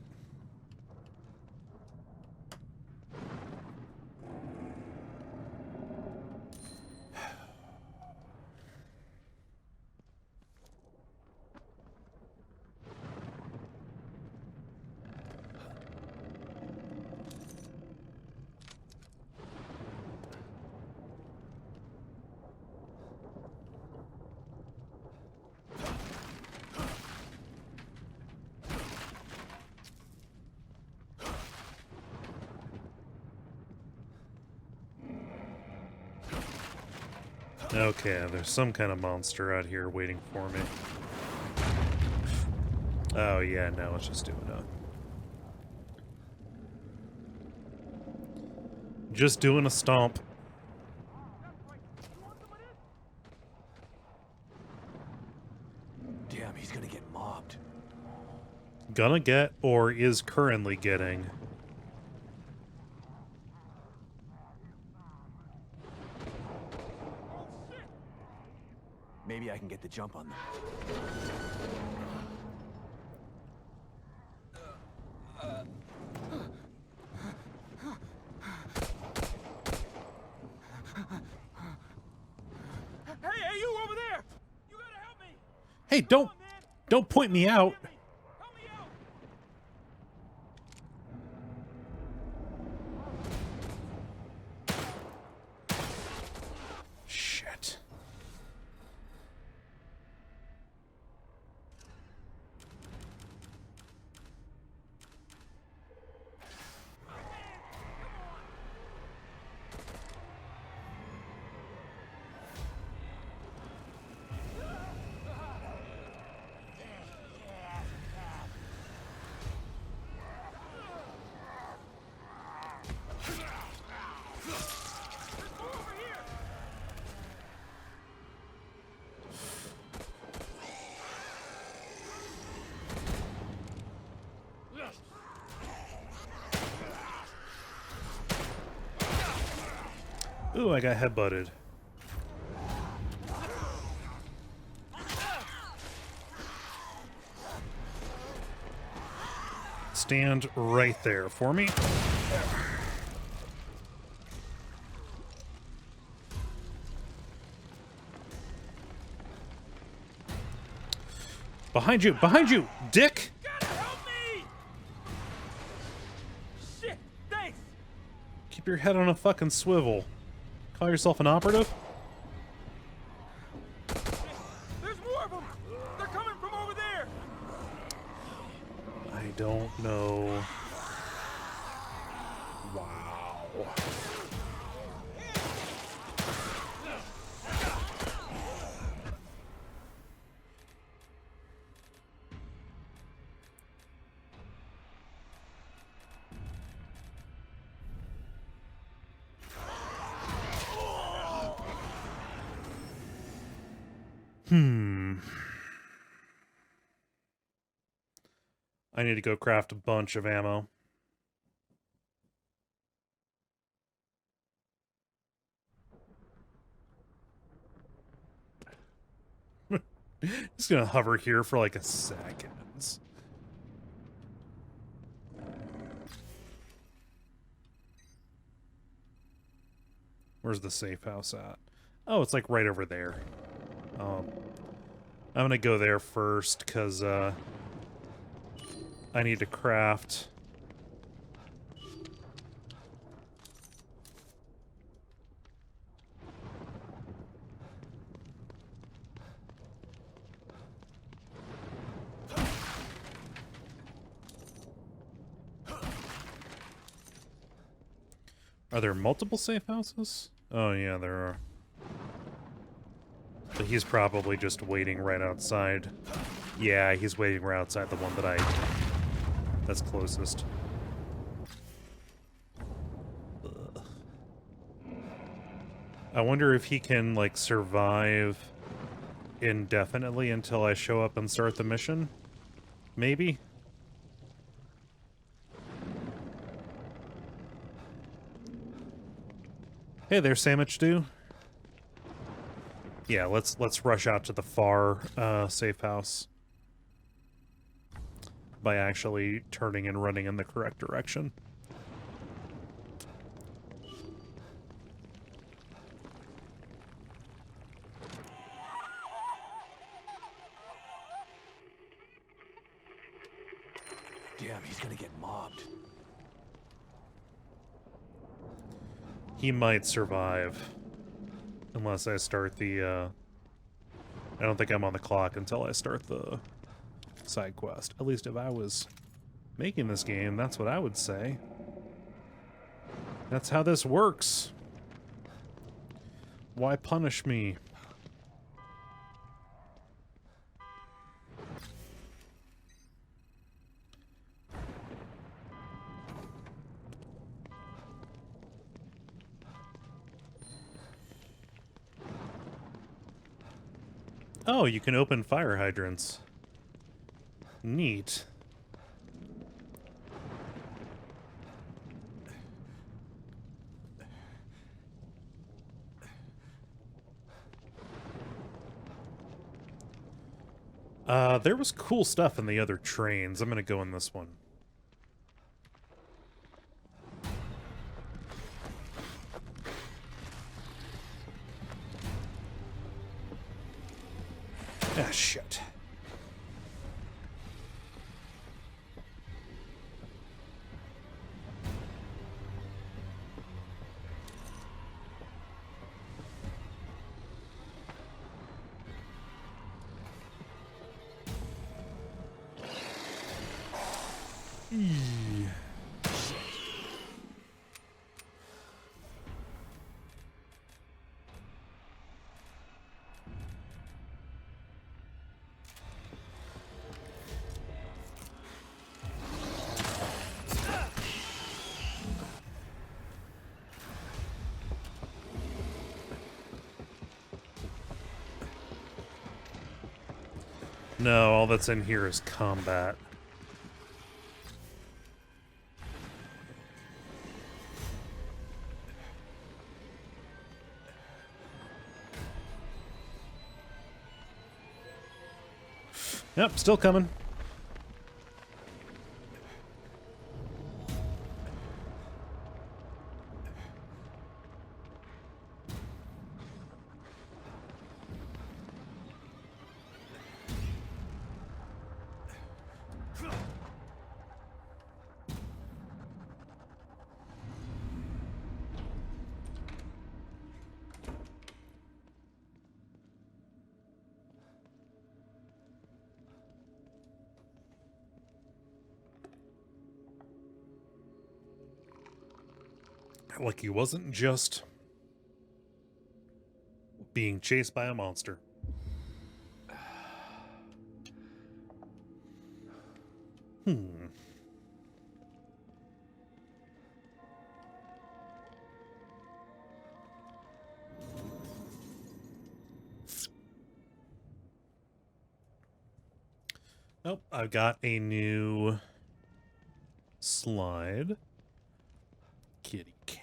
Okay, there's some kind of monster out here waiting for me. Oh yeah, now it's just doing a... Just doing a stomp. Damn, he's gonna get mobbed. Gonna get, or is currently getting. Maybe I can get the jump on them. Hey, you over there! You gotta help me! Hey, don't point me out. Help me out! Shit. Ooh, I got headbutted. Stand right there for me. Behind you, dick! Gotta help me! Shit, thanks! Keep your head on a fucking swivel. Call yourself an operative? There's more of them! They're coming from over there! I don't know. Wow. I need to go craft a bunch of ammo. Just gonna hover here for like a second. Where's the safe house at? Oh, it's like right over there. I'm gonna go there first, because, I need to craft. Are there multiple safe houses? Oh yeah, there are. But he's probably just waiting right outside. Yeah, he's waiting right outside the one that's closest. Ugh. I wonder if he can, like, survive indefinitely until I show up and start the mission? Maybe? Hey there, Sandwich Stew. Yeah, let's rush out to the far safe house by actually turning and running in the correct direction. Damn, he's gonna get mobbed. He might survive. Unless I start the, I don't think I'm on the clock until I start the side quest. At least if I was making this game, that's what I would say. That's how this works. Why punish me? Oh, you can open fire hydrants. Neat. There was cool stuff in the other trains. I'm gonna go in this one. Ah, shit. No, all that's in here is combat. Yep, still coming. Like he wasn't just being chased by a monster. Oh, I've got a new slide. Kitty cat.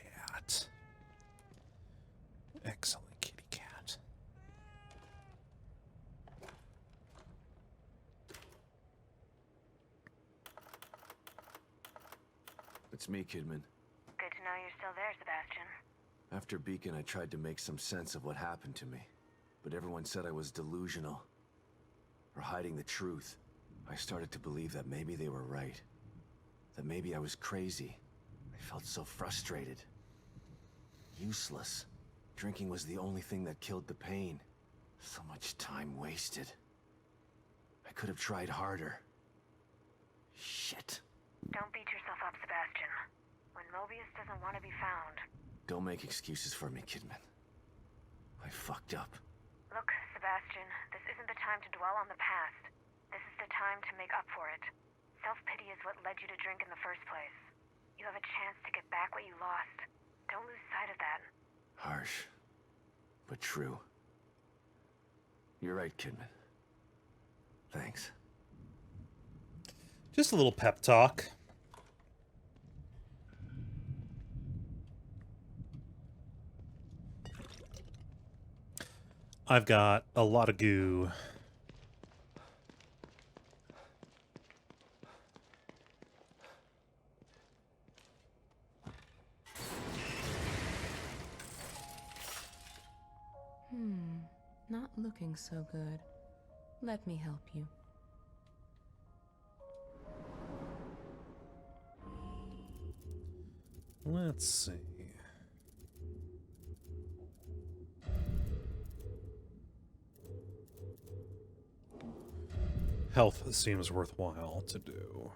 Excellent kitty cat. It's me, Kidman. Good to know you're still there, Sebastian. After Beacon, I tried to make some sense of what happened to me. But everyone said I was delusional. Or hiding the truth. I started to believe that maybe they were right. That maybe I was crazy. I felt so frustrated. Useless. Drinking was the only thing that killed the pain. So much time wasted. I could have tried harder. Shit. Don't beat yourself up, Sebastian. When Mobius doesn't want to be found. Don't make excuses for me, Kidman. I fucked up. Look, Sebastian, this isn't the time to dwell on the past. This is the time to make up for it. Self-pity is what led you to drink in the first place. You have a chance to get back what you lost. Don't lose sight of that. Harsh, but true. You're right, Kidman. Thanks. Just a little pep talk. I've got a lot of goo. Not looking so good. Let me help you. Let's see. Health seems worthwhile to do.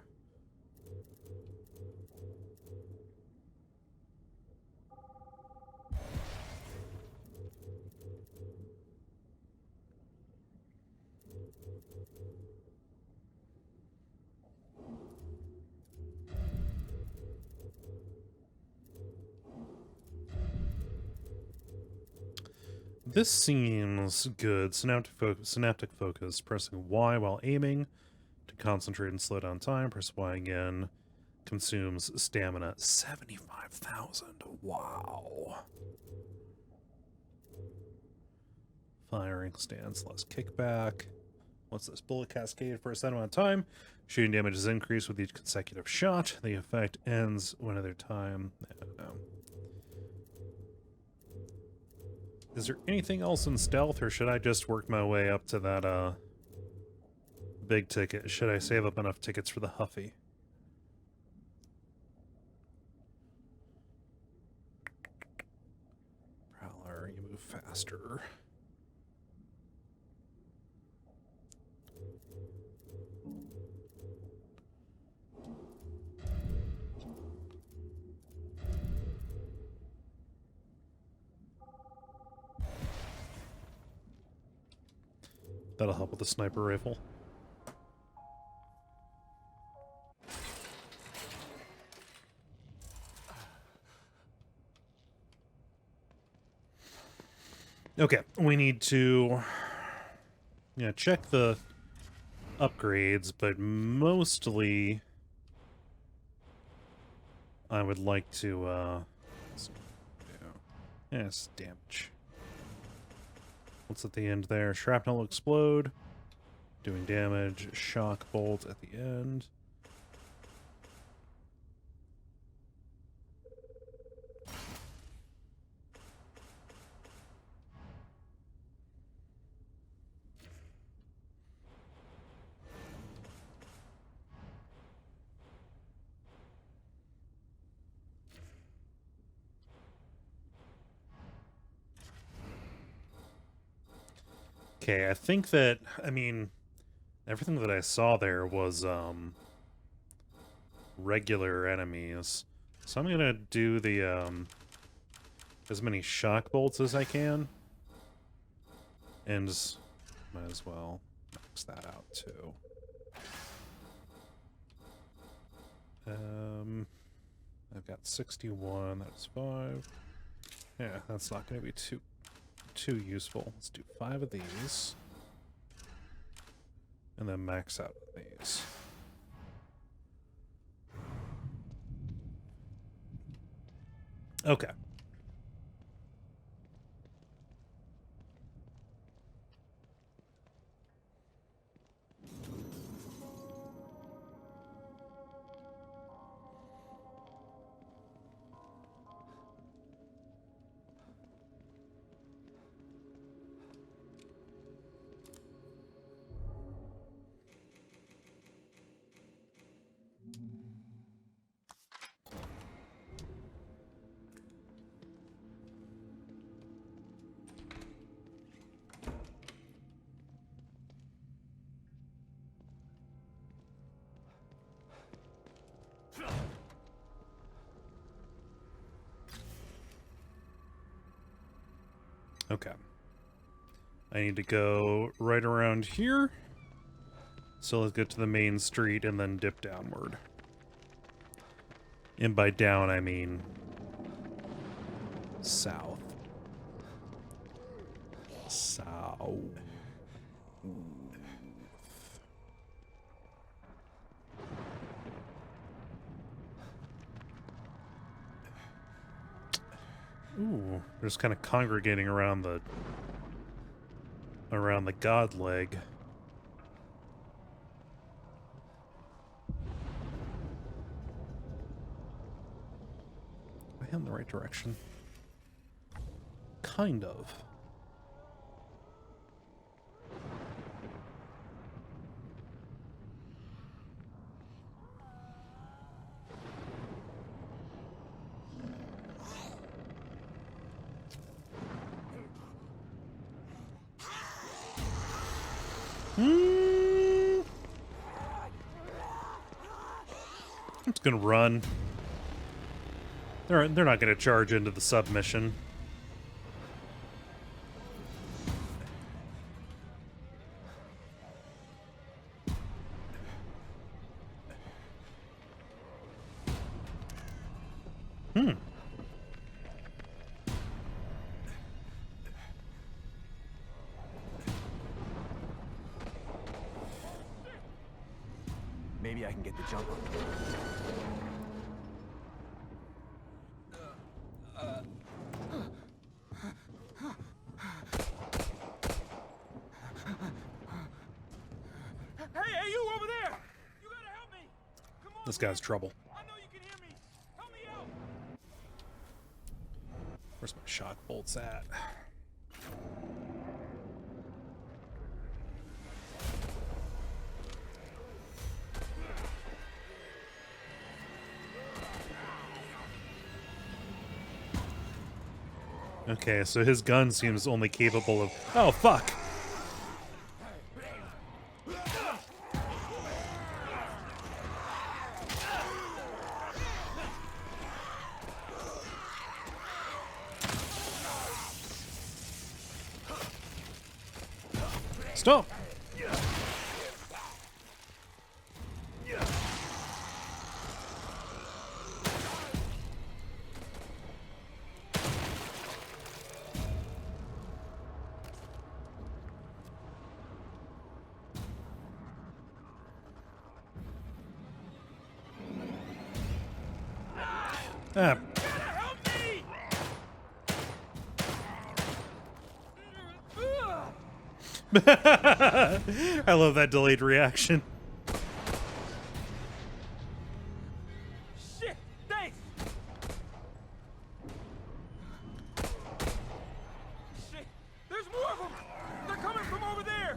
This seems good. Synaptic focus. Pressing Y while aiming to concentrate and slow down time. Press Y again. Consumes stamina. 75,000. Wow. Firing stance. Less kickback. What's this? Bullet cascade for a set amount of time. Shooting damage is increased with each consecutive shot. The effect ends when other time. No. Is there anything else in stealth, or should I just work my way up to that, big ticket? Should I save up enough tickets for the Huffy? Prowler, you move faster. That'll help with the sniper rifle. Okay, we need to check the upgrades, but mostly I would like to yes, damage. What's at the end there? Shrapnel will explode. Doing damage. Shock bolt at the end. Okay, I think that, everything that I saw there was, regular enemies. So I'm gonna do the, as many shock bolts as I can. And might as well max that out, too. I've got 61, that's 5. Yeah, that's not gonna be too useful. Let's do 5 of these. And then max out these. Okay. Okay. I need to go right around here. So let's get to the main street and then dip downward. And by down, I mean south. South. Ooh, they're just kind of congregating around the god leg. Am I in the right direction? Kind of. I'm just gonna run. They're not gonna charge into the submission. Maybe I can get the jump on them. Hey, you over there! You gotta help me! Come on! This guy's trouble. I know you can hear me! Help me out! Where's my shock bolts at? Okay, so his gun seems only capable of... Oh, fuck! Stop! Ah. I love that delayed reaction. Shit! Thanks! Shit! There's more of them! They're coming from over there!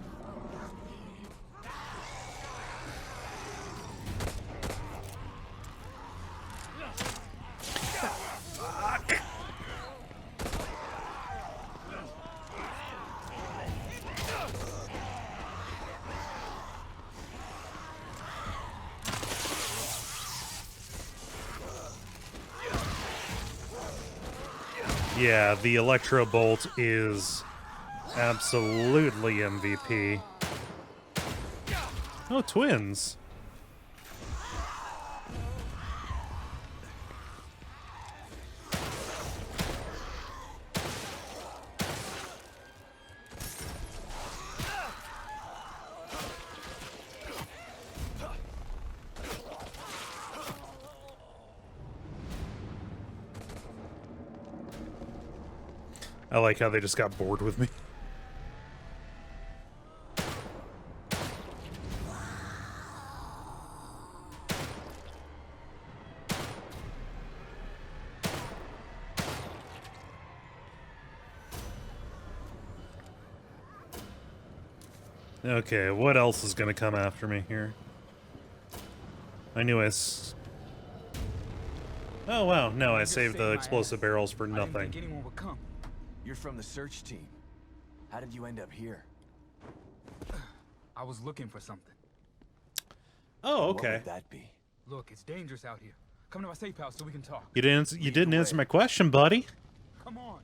Yeah, the Electro Bolt is absolutely MVP. Oh, twins. I like how they just got bored with me. Okay, what else is gonna come after me here? I knew Oh wow, no, I saved the explosive barrels for I didn't nothing. think anyone would come. You're from the search team. How did you end up here? I was looking for something. Oh, What okay. would that be? Look, it's dangerous out here. Come to my safe house so we can talk. You didn't answer my question, buddy. Come on.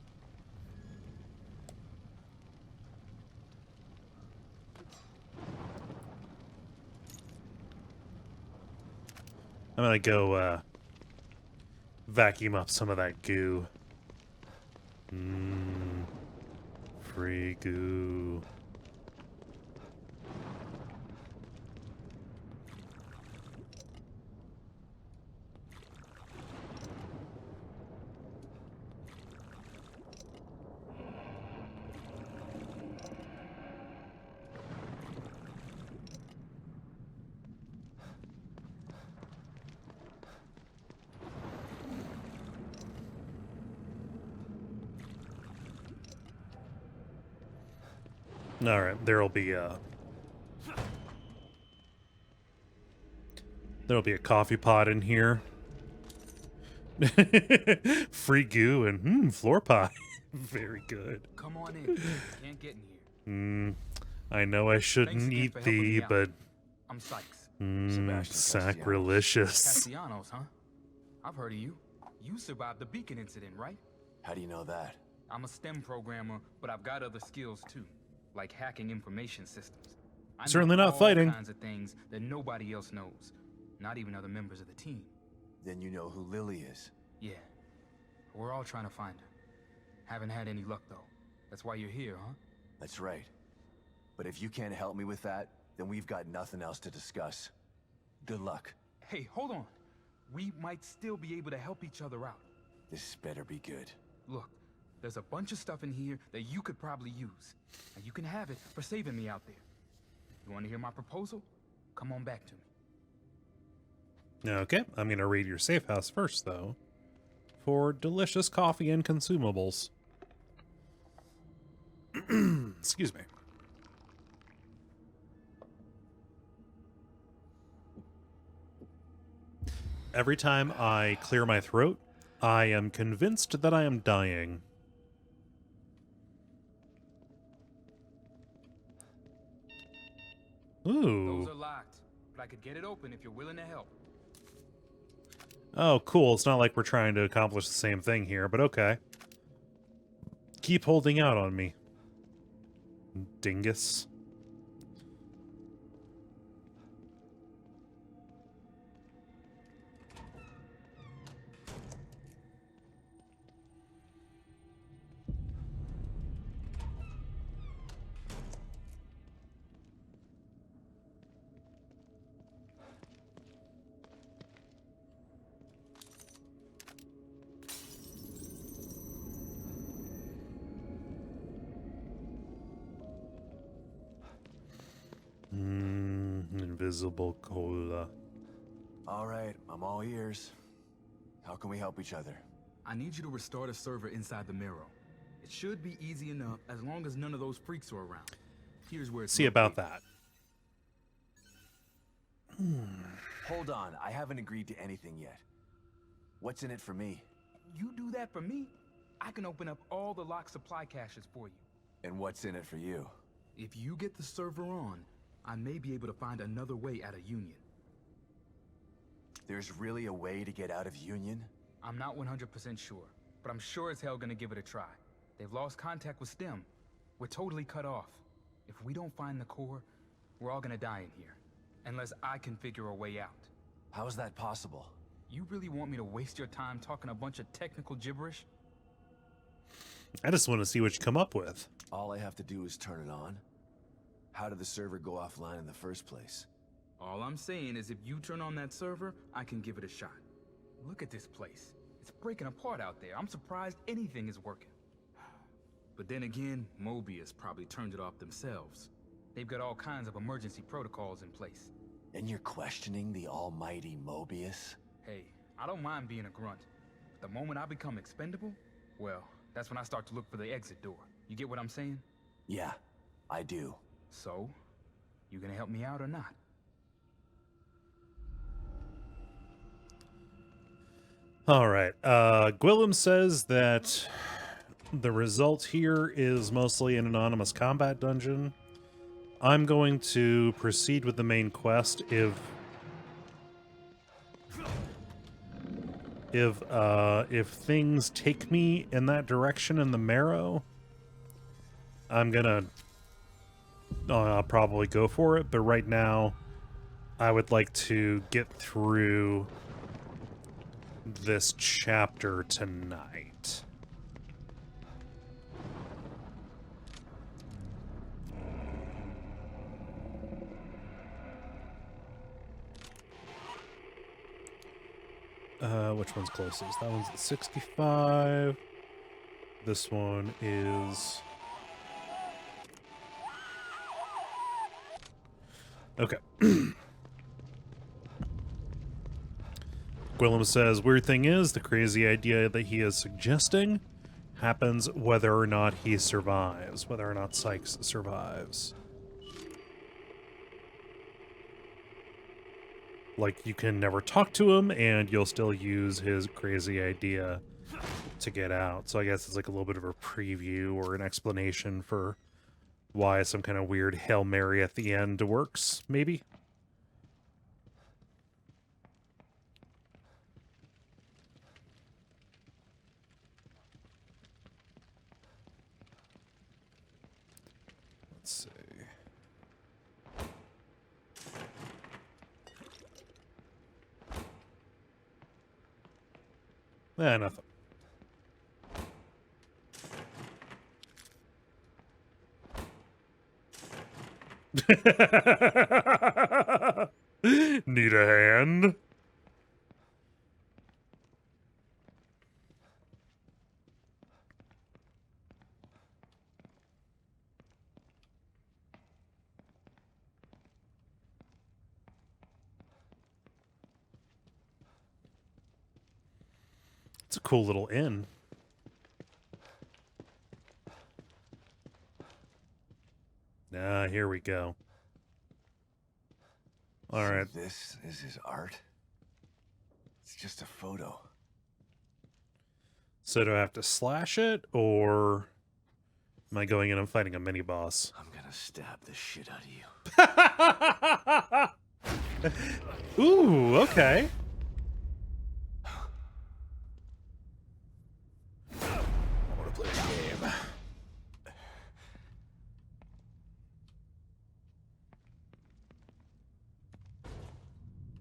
I'm gonna go vacuum up some of that goo. Free goo. All right, there'll be a coffee pot in here. Free goo and floor pie. Very good. Come on in. Can't get in here. I know I shouldn't Thanks again eat for helping me thee, out. but I'm Sykes. Sebastian sacrilegious. Castellanos, huh? I've heard of you. You survived the Beacon incident, right? How do you know that? I'm a STEM programmer, but I've got other skills too, like hacking information systems. I know Certainly not all fighting. kinds of things that nobody else knows, not even other members of the team. Then you know who Lily is. Yeah, we're all trying to find her. Haven't had any luck though. That's why you're here, huh? That's right. But if you can't help me with that, then we've got nothing else to discuss. Good luck. Hey, hold on. We might still be able to help each other out. This better be good. Look, there's a bunch of stuff in here that you could probably use. And you can have it for saving me out there. You want to hear my proposal? Come on back to me. Okay, I'm going to raid your safe house first, though, for delicious coffee and consumables. Excuse me. Every time I clear my throat, I am convinced that I am dying. Ooh. Those are locked, but I could get it open if you're willing to help. Oh, cool. It's not like we're trying to accomplish the same thing here, but okay. Keep holding out on me, dingus. Invisible cola. All right, I'm all ears. How can we help each other? I need you to restore the server inside the mirror. It should be easy enough as long as none of those freaks are around. Here's where it's See about located. that. Hold on, I haven't agreed to anything yet. What's in it for me? You do that for me, I can open up all the locked supply caches for you. And what's in it for you? If you get the server on, I may be able to find another way out of Union. There's really a way to get out of Union? I'm not 100% sure, but I'm sure as hell gonna give it a try. They've lost contact with STEM. We're totally cut off. If we don't find the core, we're all gonna die in here. Unless I can figure a way out. How is that possible? You really want me to waste your time talking a bunch of technical gibberish? I just want to see what you come up with. All I have to do is turn it on. How did the server go offline in the first place? All I'm saying is if you turn on that server, I can give it a shot. Look at this place. It's breaking apart out there. I'm surprised anything is working. But then again, Mobius probably turned it off themselves. They've got all kinds of emergency protocols in place. And you're questioning the almighty Mobius? Hey, I don't mind being a grunt. But the moment I become expendable, well, that's when I start to look for the exit door. You get what I'm saying? Yeah, I do. So, you gonna help me out or not? All right. Gwillem says that the result here is mostly an anonymous combat dungeon. I'm going to proceed with the main quest if things take me in that direction in the marrow, I'm gonna probably go for it. But right now, I would like to get through this chapter tonight. Which one's closest? That one's at 65. This one is... Okay. Gwillem says, weird thing is, the crazy idea that he is suggesting happens whether or not he survives, whether or not Sykes survives. Like, you can never talk to him, and you'll still use his crazy idea to get out. So I guess it's like a little bit of a preview or an explanation for why some kind of weird Hail Mary at the end works, maybe? Let's see. Nothing. Need a hand? It's a cool little inn. Ah, here we go. All right. So this is his art? It's just a photo. So do I have to slash it, or am I going in and fighting a mini-boss? I'm gonna stab the shit out of you. Ooh, okay. I want to play a game.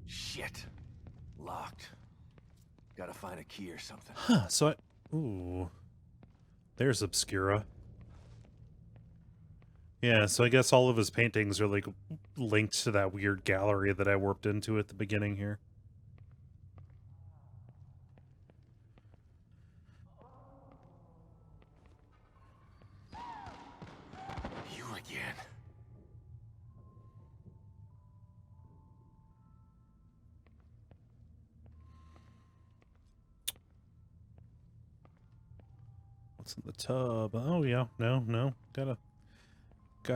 Shit. Locked. Gotta find a key or something. Huh, so I... Ooh. There's Obscura. Yeah, so I guess all of his paintings are, like, linked to that weird gallery that I warped into at the beginning here. You again. What's in the tub? Oh, yeah. No. Got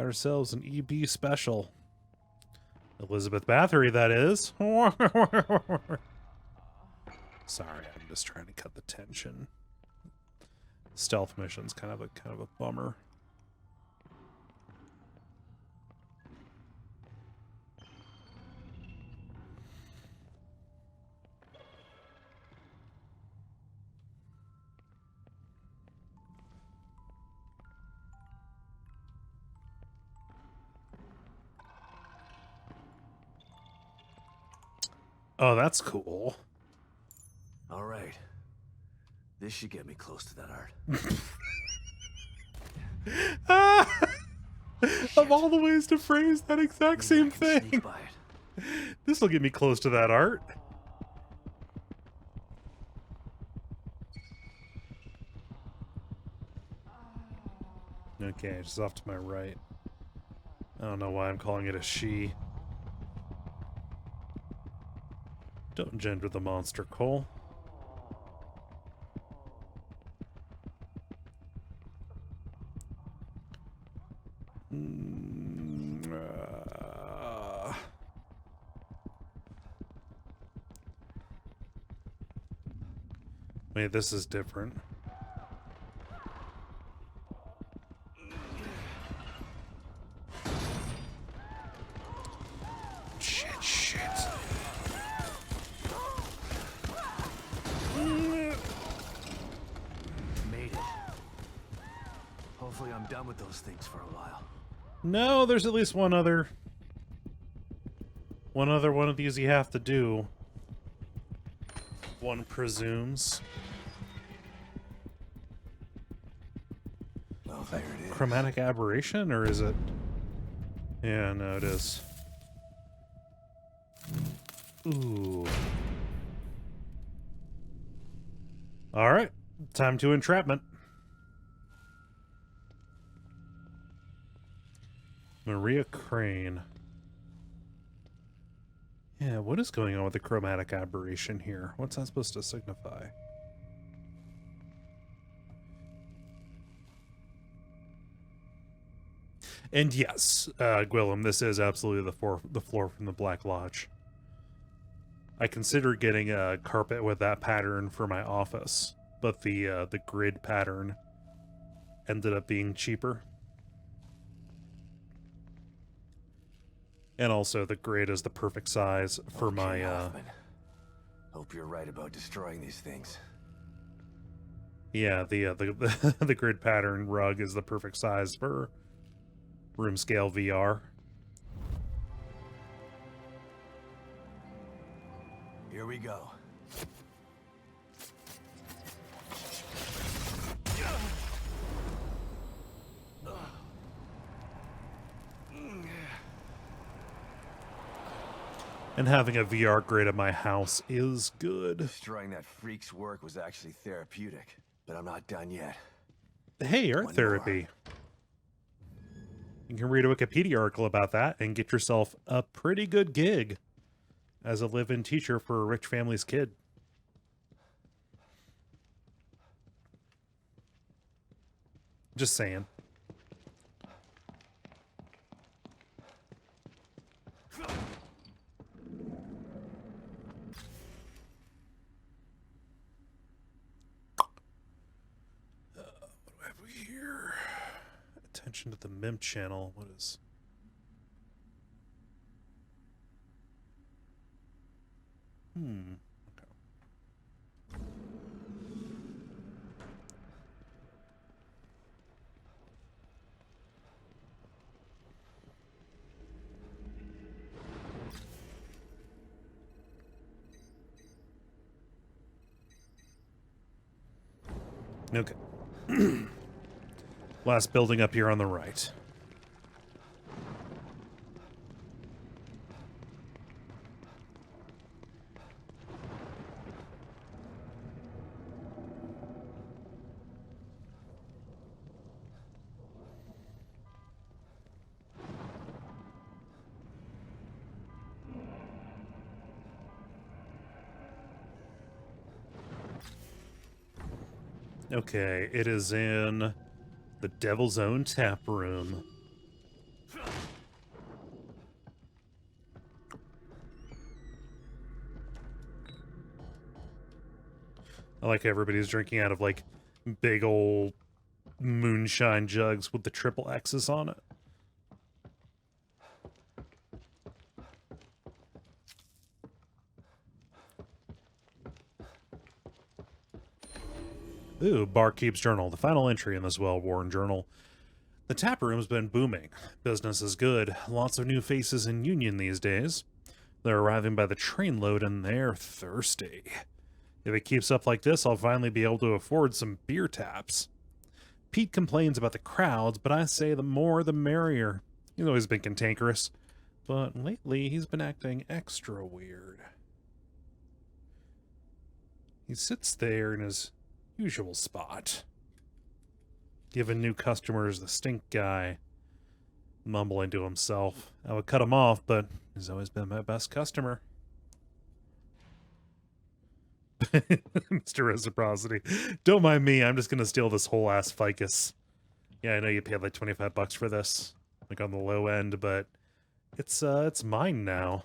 ourselves an EB special. Elizabeth Bathory, that is. Sorry, I'm just trying to cut the tension. Stealth mission's kind of a bummer. Oh, that's cool. All right. This should get me close to that art. Of all the ways to phrase that exact Maybe I same can thing. sneak by it. This will get me close to that art. Okay, she's off to my right. I don't know why I'm calling it a she. Don't gender the monster, Cole. Wait, this is different. Shit. Made it. Hopefully I'm done with those things for a while. No, there's at least one other one of these you have to do. one presumes. Well, there it is. Chromatic aberration, or is it? Yeah, no, it is. Ooh. Alright, time to entrapment. Maria Crane. Yeah, what is going on with the chromatic aberration here? What's that supposed to signify? And yes, Gwillem, this is absolutely the floor from the Black Lodge. I considered getting a carpet with that pattern for my office, but the grid pattern ended up being cheaper. And also, the grid is the perfect size for my. Hoffman. Hope you're right about destroying these things. Yeah, the grid pattern rug is the perfect size for room scale VR. Here we go. And having a VR grid in my house is good. Destroying that freak's work was actually therapeutic, but I'm not done yet. Hey, art One therapy. You can read a Wikipedia article about that and get yourself a pretty good gig as a live-in teacher for a rich family's kid. Just saying. What do I have here? Attention to the MIMP channel. What is... Okay. Okay. Last building up here on the right. Okay, it is in the Devil's Own tap room. I like how everybody's drinking out of, like, big old moonshine jugs with the triple X's on it. Ooh, Barkeep's Journal, the final entry in this well-worn journal. The tap room's been booming. Business is good. Lots of new faces in Union these days. They're arriving by the trainload and they're thirsty. If it keeps up like this, I'll finally be able to afford some beer taps. Pete complains about the crowds, but I say the more the merrier. He's always been cantankerous, but lately he's been acting extra weird. He sits there in his usual spot, giving new customers the stink guy, mumbling to himself. I would cut him off, but he's always been my best customer. Mr. Reciprocity. Don't mind me, I'm just gonna steal this whole ass ficus. Yeah, I know you paid like 25 bucks for this, like on the low end, but it's mine now.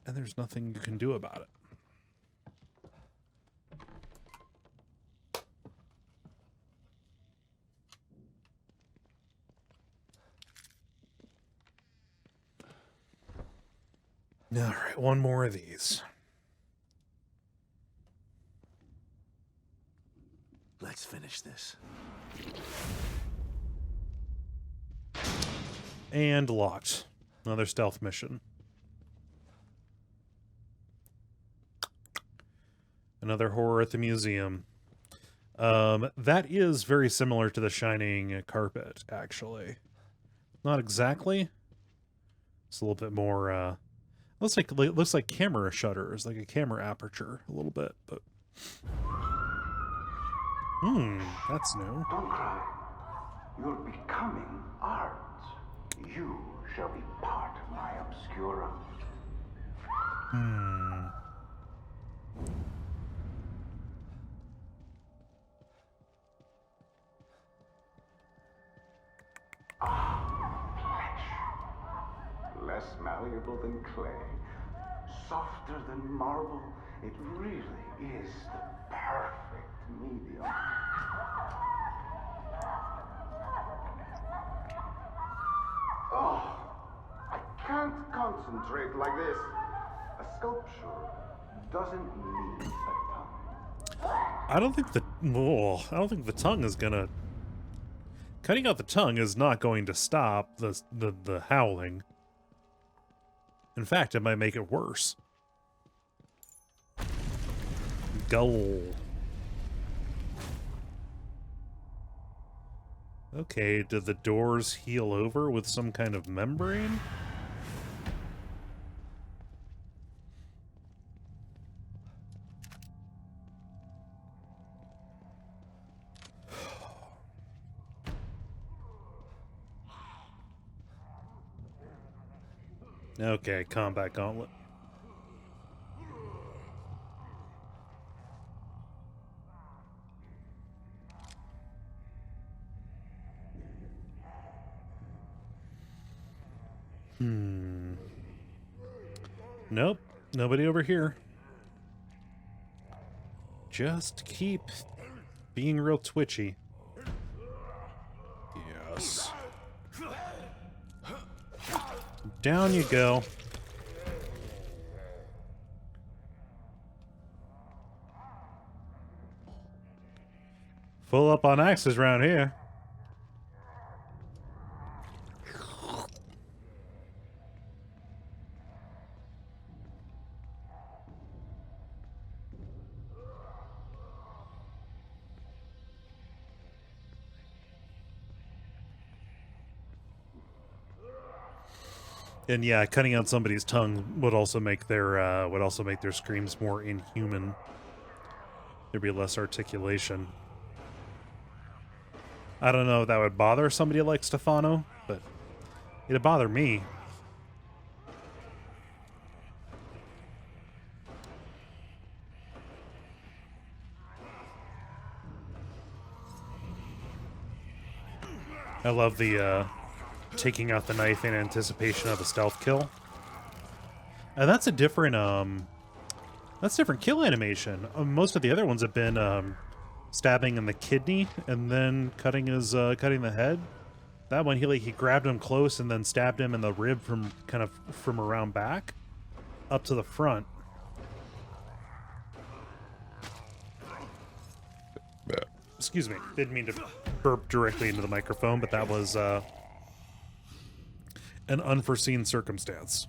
And there's nothing you can do about it. All right, one more of these. Let's finish this. And locked. Another stealth mission. Another horror at the museum. That is very similar to the Shining carpet, actually. Not exactly. It's a little bit more, looks like camera shutters, like a camera aperture, a little bit, but... that's new. Don't cry. You're becoming art. You shall be part of my obscura. Less malleable than clay, softer than marble. It really is the perfect medium. Oh, I can't concentrate like this. A sculpture doesn't need a tongue. I don't think the tongue is gonna... Cutting out the tongue is not going to stop the howling. In fact, it might make it worse. Gull. Okay, did the doors heal over with some kind of membrane? Okay, combat gauntlet. Nope, nobody over here. Just keep being real twitchy. Yes. Down you go. Full up on axes around here. And yeah, cutting out somebody's tongue would also make their screams more inhuman. There'd be less articulation. I don't know if that would bother somebody like Stefano, but it'd bother me. I love the taking out the knife in anticipation of a stealth kill. And that's a different kill animation. Most of the other ones have been stabbing in the kidney and then cutting the head. That one he grabbed him close and then stabbed him in the rib from around back up to the front. Excuse me. Didn't mean to burp directly into the microphone, but that was an unforeseen circumstance.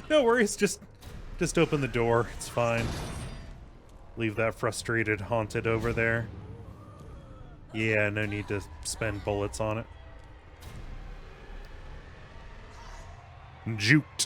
No worries. Just open the door. It's fine. Leave that frustrated haunted over there. Yeah, no need to spend bullets on it. Juked.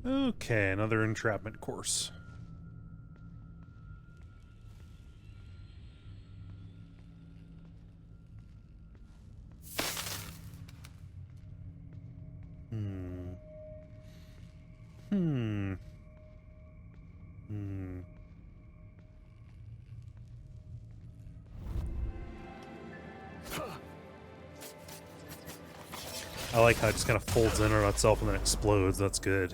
Okay, another entrapment course. I like how it just kind of folds in on itself and then explodes. That's good.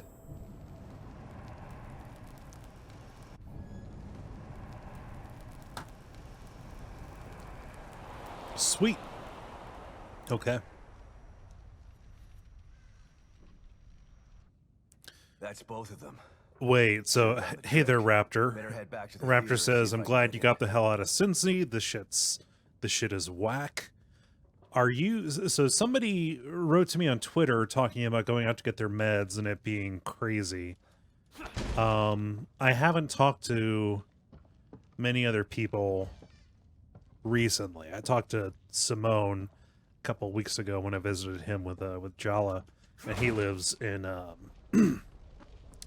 Sweet. Okay. That's both of them. Wait, so hey there, Raptor. Better head back to the Raptor theater and says, see if "I'm I can glad get you in." got the hell out of Cincy. The shit is whack." Are you? So somebody wrote to me on Twitter talking about going out to get their meds and it being crazy. I haven't talked to many other people recently. I talked to Simone a couple weeks ago when I visited him with Jala, and he lives in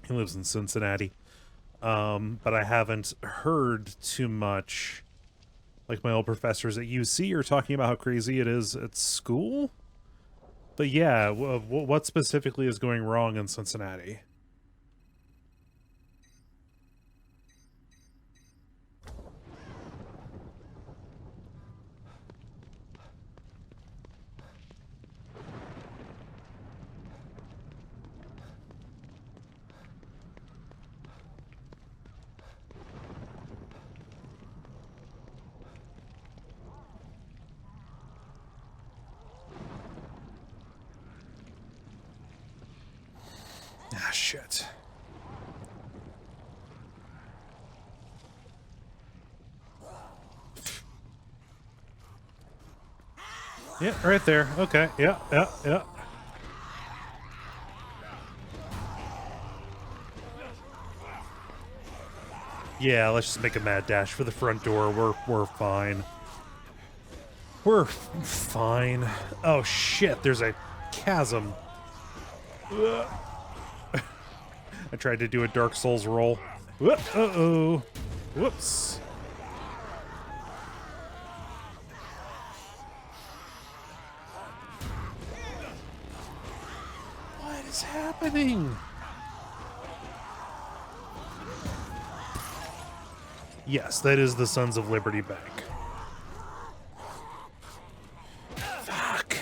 he lives in Cincinnati. But I haven't heard too much. Like my old professors at UC are talking about how crazy it is at school. But yeah, what specifically is going wrong in Cincinnati? Ah, shit. Yeah, right there. Okay. Yeah, yeah, yeah. Yeah, let's just make a mad dash for the front door. We're fine. We're fine. Oh shit, there's a chasm. Ugh. I tried to do a Dark Souls roll. Uh-oh. Whoops. What is happening? Yes, that is the Sons of Liberty Bank. Fuck.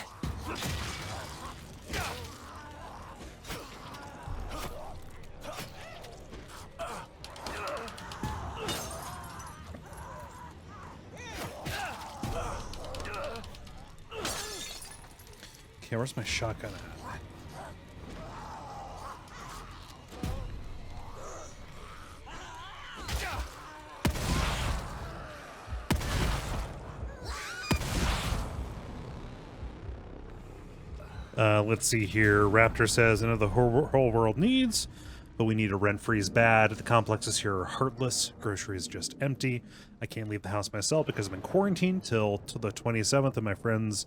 Okay, where's my shotgun at? Let's see here. Raptor says, I know the whole world needs, but we need a rent freeze bad. The complexes here are heartless. Groceries just empty. I can't leave the house myself because I'm in quarantine till the 27th, and my friends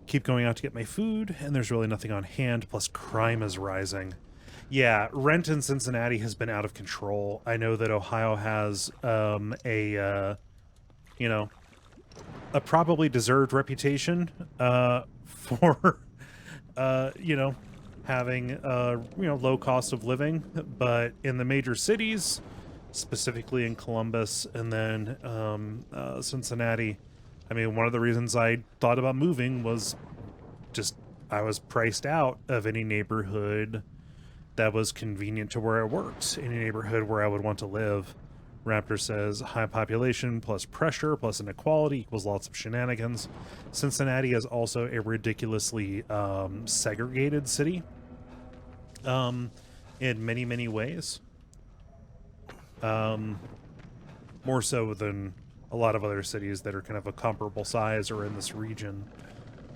keep going out to get my food, and there's really nothing on hand, plus crime is rising. Yeah, rent in Cincinnati has been out of control. I know that Ohio has a probably deserved reputation for having low cost of living, but in the major cities, specifically in Columbus and then Cincinnati, I mean, one of the reasons I thought about moving was just I was priced out of any neighborhood that was convenient to where I worked, any neighborhood where I would want to live. Raptor says, high population plus pressure plus inequality equals lots of shenanigans. Cincinnati is also a ridiculously segregated city in many, many ways. More so than a lot of other cities that are kind of a comparable size or in this region.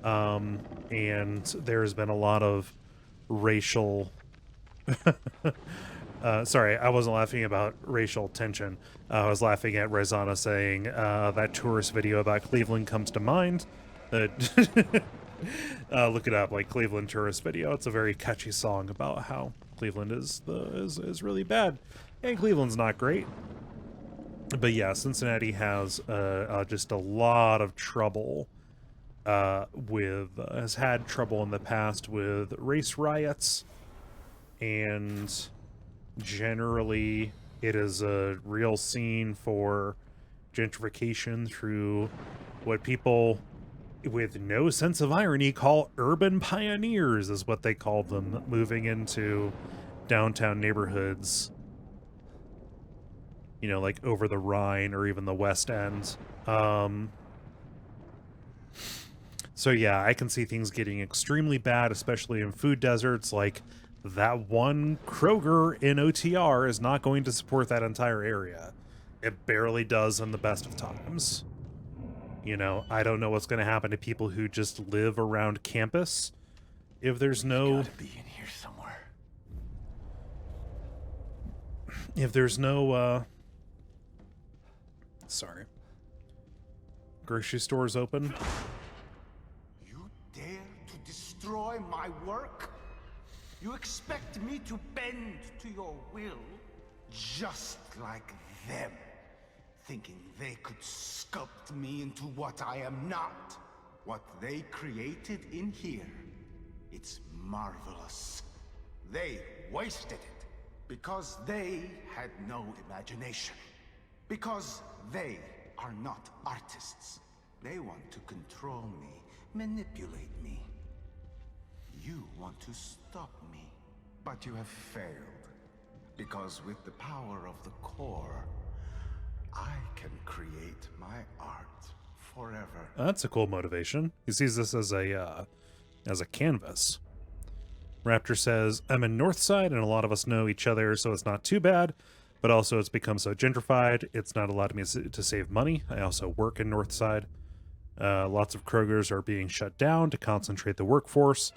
And there's been a lot of racial... sorry, I wasn't laughing about racial tension. I was laughing at Rezana saying that tourist video about Cleveland comes to mind. Look it up, like Cleveland tourist video. It's a very catchy song about how Cleveland is really bad, and Cleveland's not great. But yeah, Cincinnati has just a lot of trouble has had trouble in the past with race riots, and generally it is a real scene for gentrification through what people with no sense of irony call urban pioneers, is what they called them, moving into downtown neighborhoods, like over the Rhine or even the West End. So yeah, I can see things getting extremely bad, especially in food deserts. Like that one Kroger in OTR is not going to support that entire area. It barely does in the best of times. You know, I don't know what's going to happen to people who just live around campus if there's no... Gotta be in here somewhere. If there's no, sorry. Grocery stores open. You dare to destroy my work? You expect me to bend to your will? Just like them. Thinking they could sculpt me into what I am not. What they created in here. It's marvelous. They wasted it. Because they had no imagination. Because they are not artists. They want to control me, manipulate me. You want to stop me. But you have failed. Because with the power of the core, I can create my art forever. That's a cool motivation. He sees this as a canvas. Raptor says, I'm in Northside and a lot of us know each other, so it's not too bad, but also it's become so gentrified, it's not allowed me to save money. I also work in Northside. Lots of Krogers are being shut down to concentrate the workforce.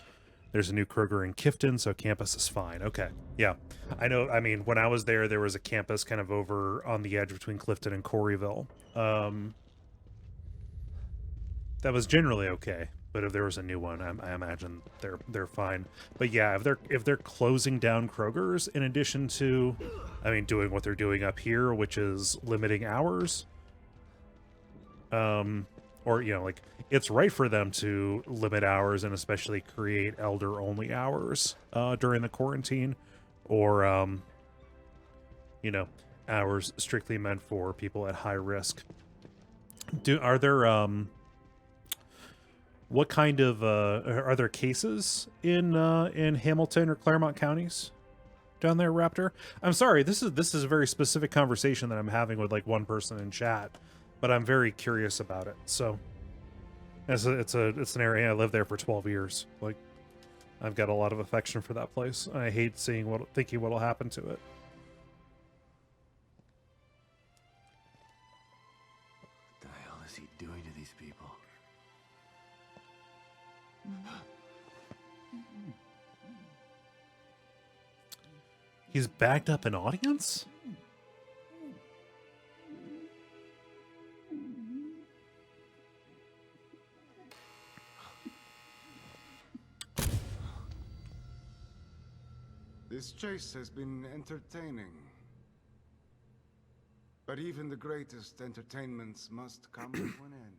There's a new Kroger in Kifton, so campus is fine. Okay, yeah. I know, I mean, when I was there, there was a campus kind of over on the edge between Clifton and Coreyville. That was generally okay. But if there was a new one, I imagine they're fine. But yeah, if they're closing down Kroger's in addition to, I mean, doing what they're doing up here, which is limiting hours, or you know, like it's right for them to limit hours and especially create elder-only hours during the quarantine, or you know, hours strictly meant for people at high risk. Are there what kind of are there cases in Hamilton or Claremont counties down there, Raptor? I'm sorry, this is a very specific conversation that I'm having with like one person in chat, but I'm very curious about it. So it's an area. I lived there for 12 years. Like I've got a lot of affection for that place. I hate thinking what'll happen to it. What the hell is he doing to these people? He's backed up an audience? This chase has been entertaining. But even the greatest entertainments must come to an end.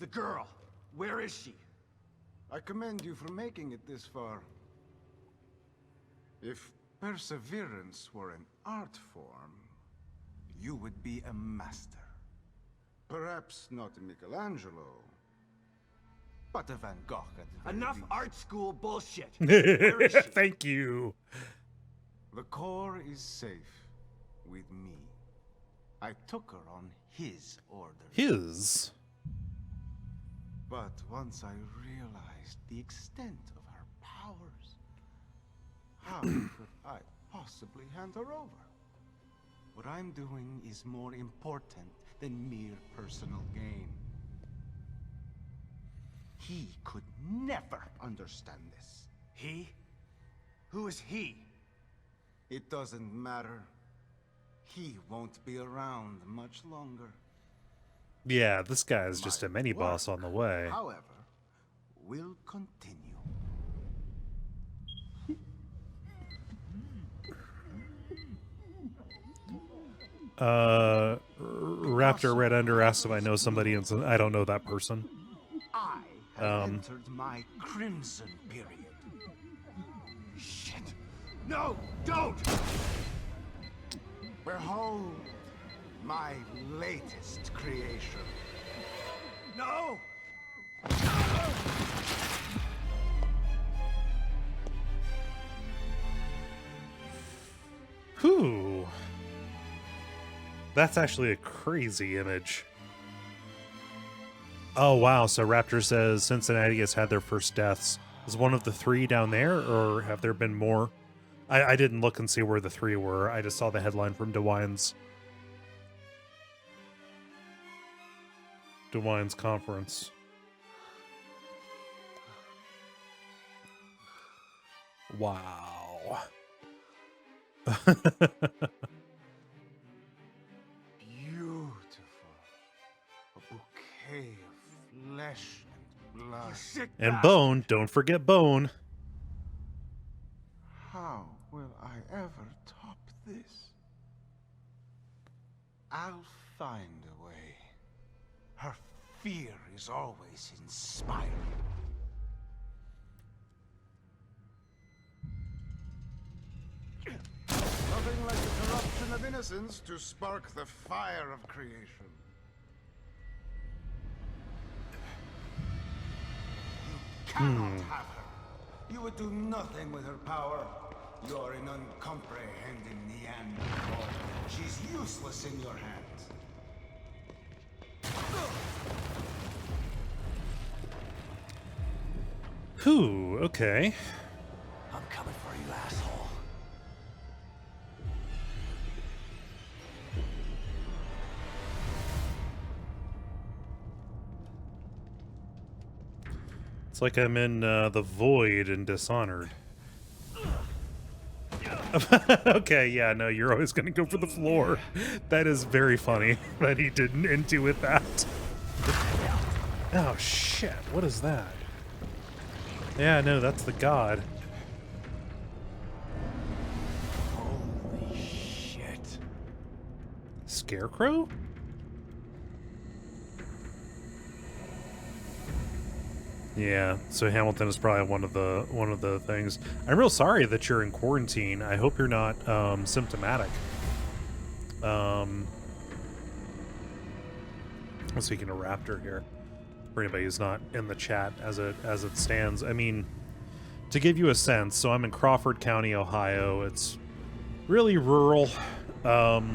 The girl! Where is she? I commend you for making it this far. If perseverance were an art form, you would be a master. Perhaps not a Michelangelo, but a Van Gogh at the very Enough least. art school bullshit. Where is she? Thank you. The core is safe with me. I took her on his orders. His? But once I realized the extent of her powers, how could I possibly hand her over? What I'm doing is more important than mere personal gain. He could never understand this. He? Who is he? It doesn't matter. He won't be around much longer. Yeah, this guy is just My a mini boss work, on the way. However, will continue. Raptor Red Under asked if I know somebody, and I don't know that person. I have entered my crimson period. Shit. No, don't! Behold my latest creation. No! Whew. That's actually a crazy image. Oh, wow. So Raptor says Cincinnati has had their first deaths. Is one of the 3 down there, or have there been more? I didn't look and see where the 3 were. I just saw the headline from DeWine's conference. Wow. Beautiful. A bouquet of flesh and blood. And bone. Don't forget bone. How will I ever top this? I'll find a way. Her fear is always inspiring. Nothing like the corruption of innocence to spark the fire of creation. You cannot have her. You would do nothing with her power. You're an uncomprehending Neanderthal. She's useless in your hands. Whew, okay. I'm coming for you, asshole. It's like I'm in the Void and Dishonored. Okay, yeah, no, you're always going to go for the floor. That is very funny that he didn't intuit that. Oh, shit. What is that? Yeah, no, that's the god. Holy shit. Scarecrow? Yeah, so Hamilton is probably one of the things. I'm real sorry that you're in quarantine. I hope you're not symptomatic. Speaking of Raptor here, for anybody who's not in the chat as it stands, I mean, to give you a sense, so I'm in Crawford County, Ohio. It's really rural. My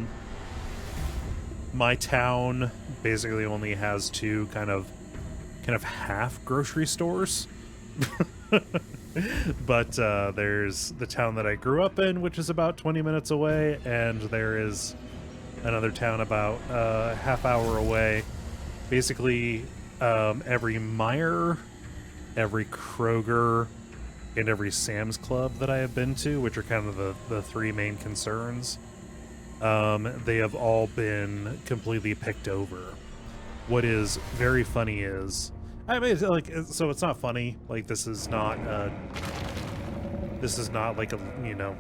town basically only has 2 kind of half grocery stores. But there's the town that I grew up in, which is about 20 minutes away, and there is another town about a half hour away. Basically, every Meijer, every Kroger, and every Sam's Club that I have been to, which are kind of the 3 main concerns, they have all been completely picked over. What is very funny is, I mean, like, so it's not funny. Like, this is not like a, you know,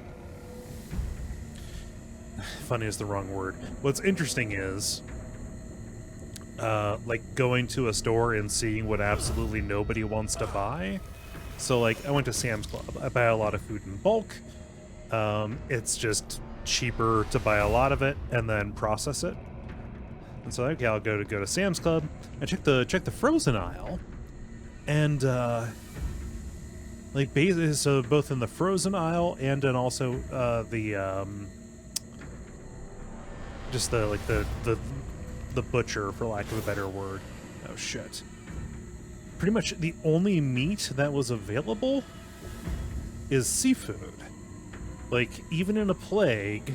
funny is the wrong word. What's interesting is, like, going to a store and seeing what absolutely nobody wants to buy. So, like, I went to Sam's Club. I buy a lot of food in bulk. It's just cheaper to buy a lot of it and then process it. And so, okay, I'll go to Sam's Club. I check the frozen aisle, and like, basically, so both in the frozen aisle and in also the just the like the butcher, for lack of a better word. Oh shit! Pretty much the only meat that was available is seafood. Like, even in a plague,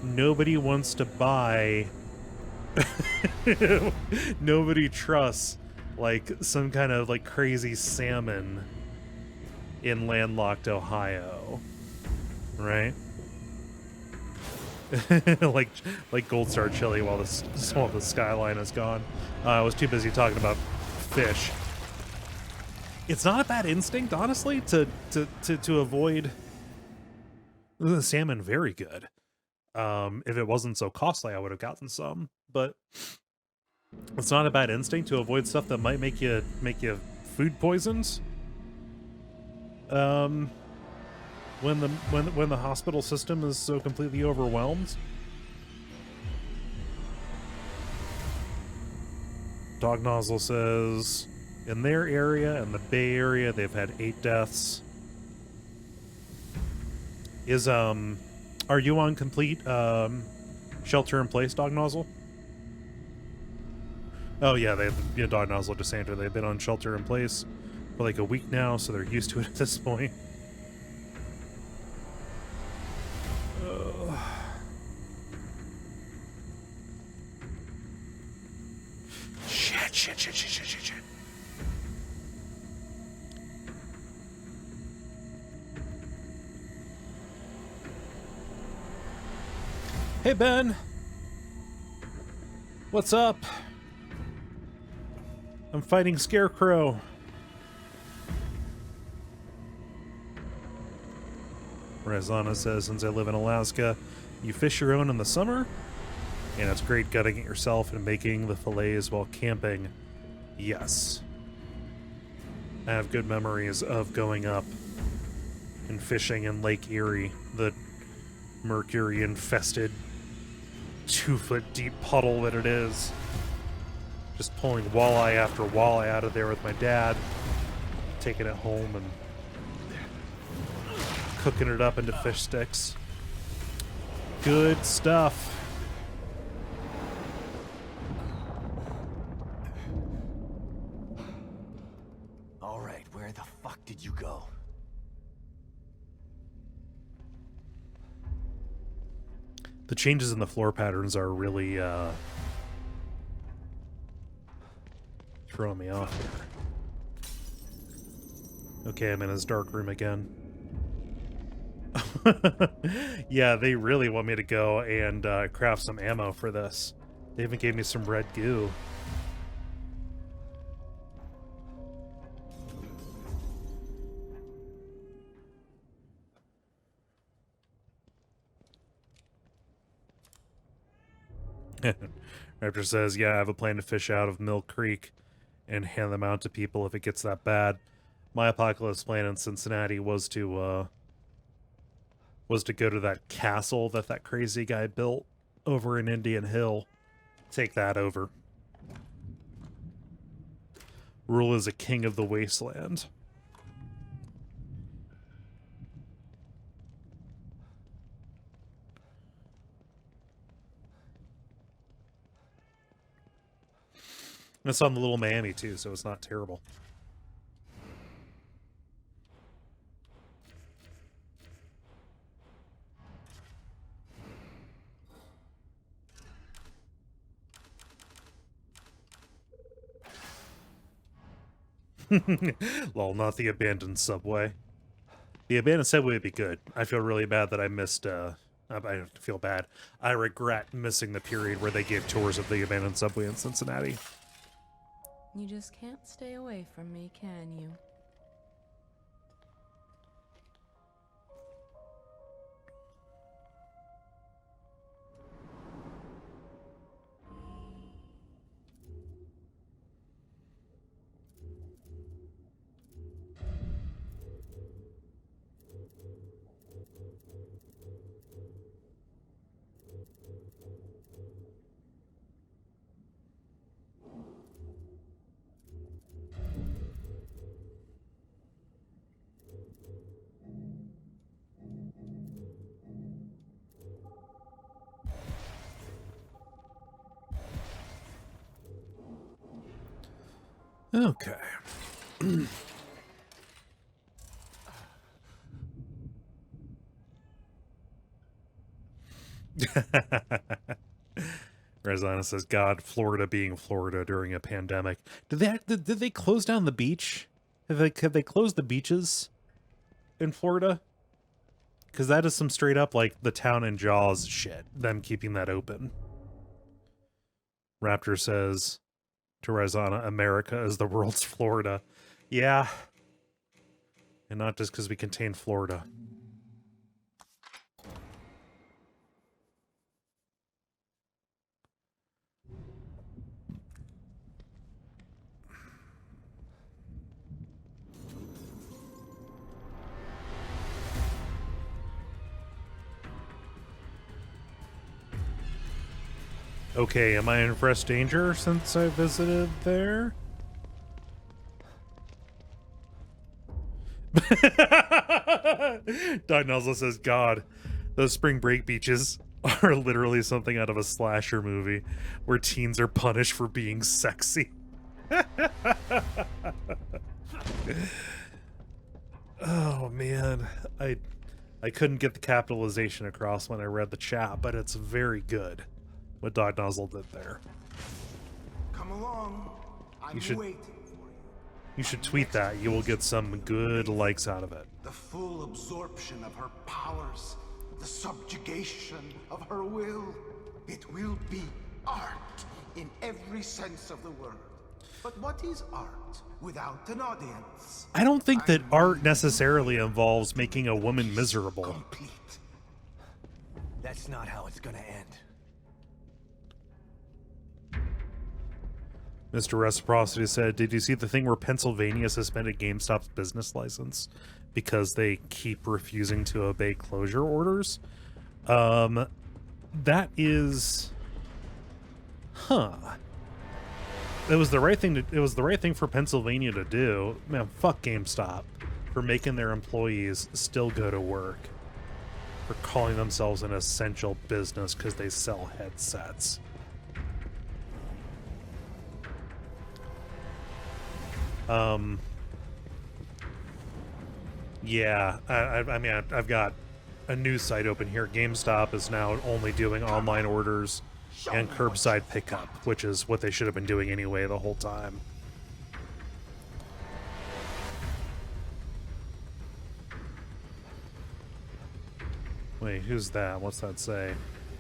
nobody wants to buy. Nobody trusts like some kind of like crazy salmon in landlocked Ohio, right? like Gold Star chili while the skyline is gone. I was too busy talking about fish. It's not a bad instinct, honestly, to avoid the salmon. Very good. If it wasn't so costly, I would have gotten some. But it's not a bad instinct to avoid stuff that might make you food poisoned. When the hospital system is so completely overwhelmed. Dog Nozzle says, in their area, in the Bay Area, they've had 8 deaths. Are you on complete shelter in place, Dog Nozzle? Oh yeah, Dog Nozzle DeSanto, they've been on shelter in place for like a week now, so they're used to it at this point. Shit. Hey, Ben. What's up? I'm fighting Scarecrow. Razana says, since I live in Alaska, you fish your own in the summer? And it's great gutting it yourself and making the fillets while camping. Yes. I have good memories of going up and fishing in Lake Erie, the mercury-infested 2-foot deep puddle that it is. Just pulling walleye after walleye out of there with my dad, taking it home and cooking it up into fish sticks. Good stuff. All right, where the fuck did you go? The changes in the floor patterns are really throwing me off here. Okay, I'm in his dark room again. Yeah, they really want me to go and craft some ammo for this. They even gave me some red goo. Raptor says, yeah, I have a plan to fish out of Mill Creek and hand them out to people if it gets that bad. My apocalypse plan in Cincinnati was to go to that castle that crazy guy built over in Indian Hill. Take that over. Rule as a king of the wasteland. And it's on the Little Miami too, so it's not terrible. Lol, not the abandoned subway. The abandoned subway would be good. I feel really bad that I missed, I don't feel bad. I regret missing the period where they gave tours of the abandoned subway in Cincinnati. You just can't stay away from me, can you? Okay. Rezana says, God, Florida being Florida during a pandemic. Did they close down the beach? Have they closed the beaches in Florida? Because that is some straight up, like, the town in Jaws shit, them keeping that open. Raptor says to Rezana, America is the world's Florida. Yeah. And not just because we contain Florida. Okay, am I in fresh danger since I visited there? Dog Nuzzle says, God, those spring break beaches. are literally something out of a slasher movie where teens are punished for being sexy. Oh man, I couldn't get the capitalization across when I read the chat, but it's very good what Dog Nozzle did there. Come along. I'm waiting for you. You should tweet that. You will get some good likes out of it. The full absorption of her powers, the subjugation of her will. It will be art in every sense of the word. But what is art without an audience? I don't think that art necessarily involves making a woman miserable. Complete. That's not how it's gonna end. Mr. Reciprocity said, did you see the thing where Pennsylvania suspended GameStop's business license because they keep refusing to obey closure orders? That is... Huh. It was the right thing for Pennsylvania to do. Man, fuck GameStop for making their employees still go to work. For calling themselves an essential business because they sell headsets. Yeah, I mean, I've got a news site open here. GameStop is now only doing online orders and curbside pickup, which is what they should have been doing anyway the whole time. Wait, who's that? What's that say?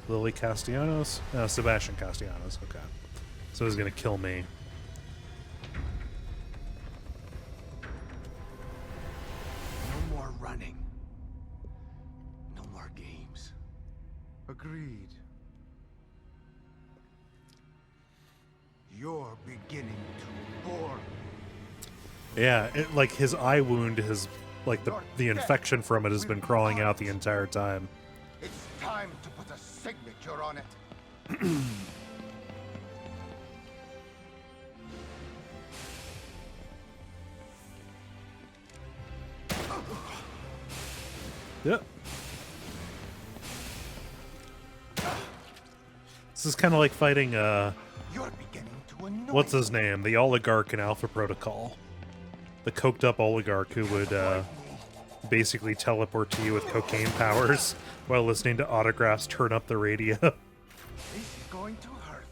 Lily Castellanos? No, Sebastian Castellanos. Okay. So he's gonna kill me. No more running. No more games. Agreed. You're beginning to bore me. Yeah, like his eye wound has, like the infection from it has been crawling out the entire time. It's time to put a signature on it. Yep. This is kind of like fighting, You're beginning to annoy what's his name? The oligarch in Alpha Protocol. The coked up oligarch who would, basically teleport to you with cocaine powers while listening to autographs turn up the radio. This is going to hurt.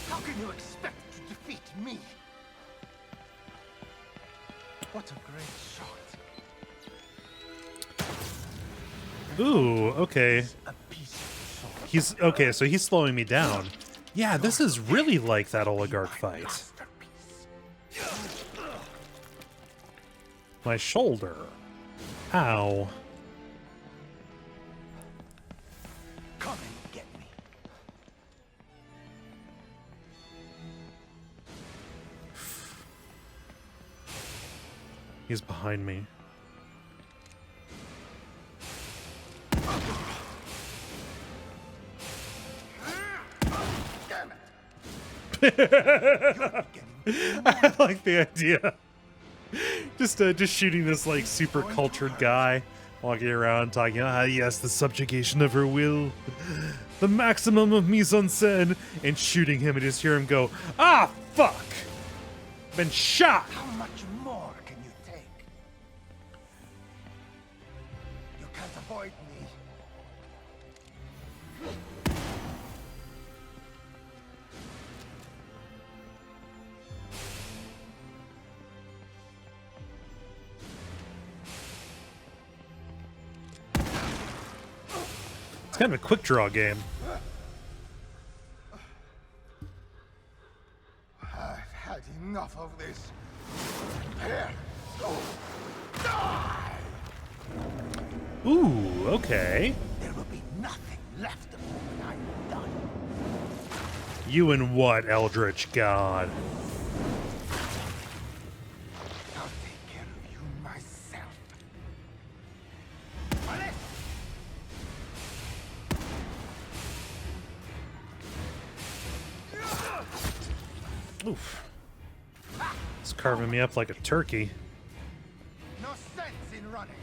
How can you expect to defeat me? What a great shot. Ooh, okay. A piece of sword. He's, okay, so he's slowing me down. Yeah, this is really like that oligarch fight. My shoulder. Ow. Come and get me. He's behind me. I like the idea. Just shooting this like super cultured guy walking around talking, yes, the subjugation of her will, the maximum of mise en scène, and shooting him and just hear him go, ah, fuck, been shot. How much more can you take? You can't avoid me. It's kind of a quick draw game. I've had enough of this. Here, go. Die! Ooh, okay. There will be nothing left of me when I'm done. You and what, Eldritch God? I'll take care of you myself. Oof. It's carving me up like a turkey. running.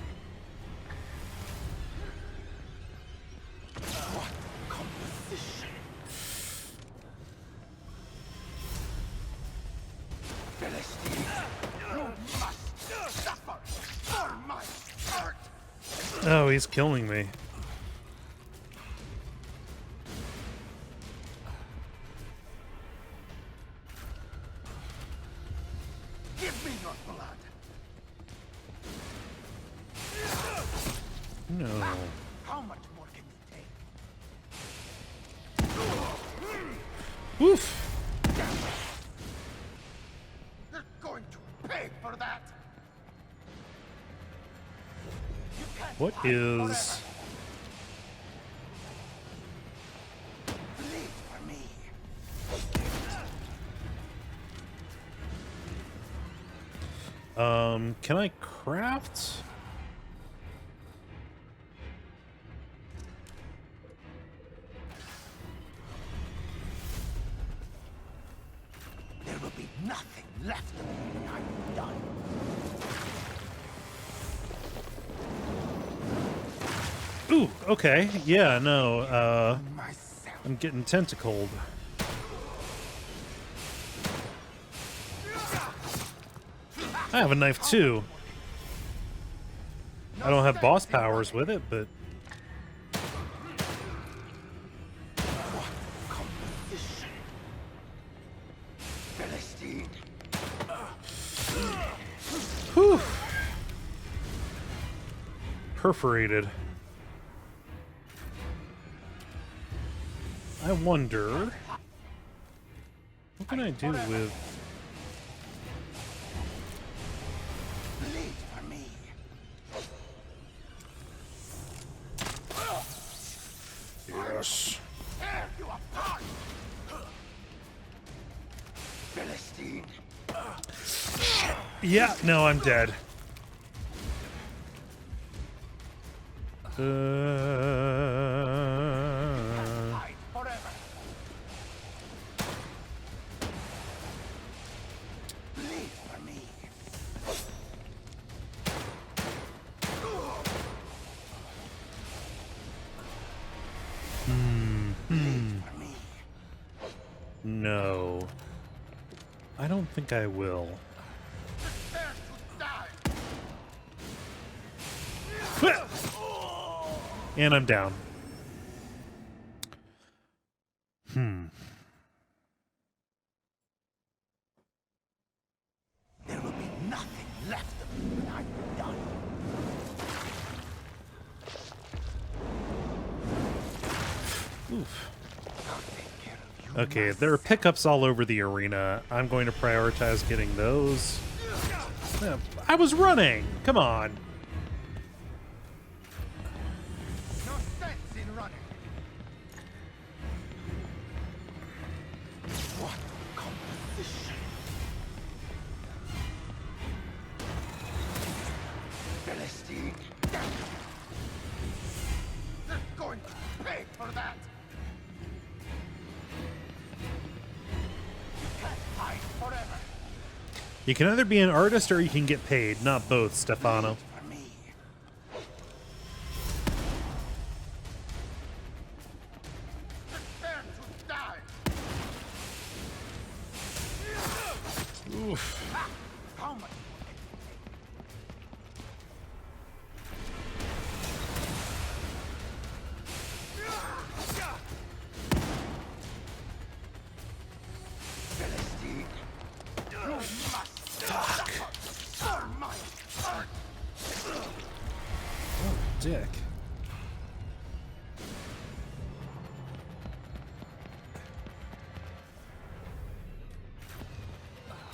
What composition? Philistine, you must suffer for my hurt. Oh, he's killing me. Give me your blood. No. How much more can you take? Oof. You're going to pay for that. You can't What hide is... forever. Bleed for me. Can I craft? There will be nothing left of me when I'm done. Ooh, okay. Yeah, no, Myself. I'm getting tentacled. I have a knife too. I don't have boss powers with it, but... Composition. Philistine. Whew. Perforated. I wonder... What can I do with... Bleed for me. Yes. Tear you apart. Philistine. Yeah, no, I'm dead. Hide forever. Bleed for me. Bleed for me. No. I don't think I will. Prepare to die. And I'm down. There will be nothing left of me when I'm done. Oof. I'll take care of you. Okay, there are pickups all over the arena. I'm going to prioritize getting those. I was running! Come on. No sense in running. What composition? Philistine. They're going to pay for that. You can't hide forever. You can either be an artist or you can get paid. Not both, Stefano. For me. Prepare to die. Oof. How much? Philistine, you must suffer for my hurt. Oh, dick.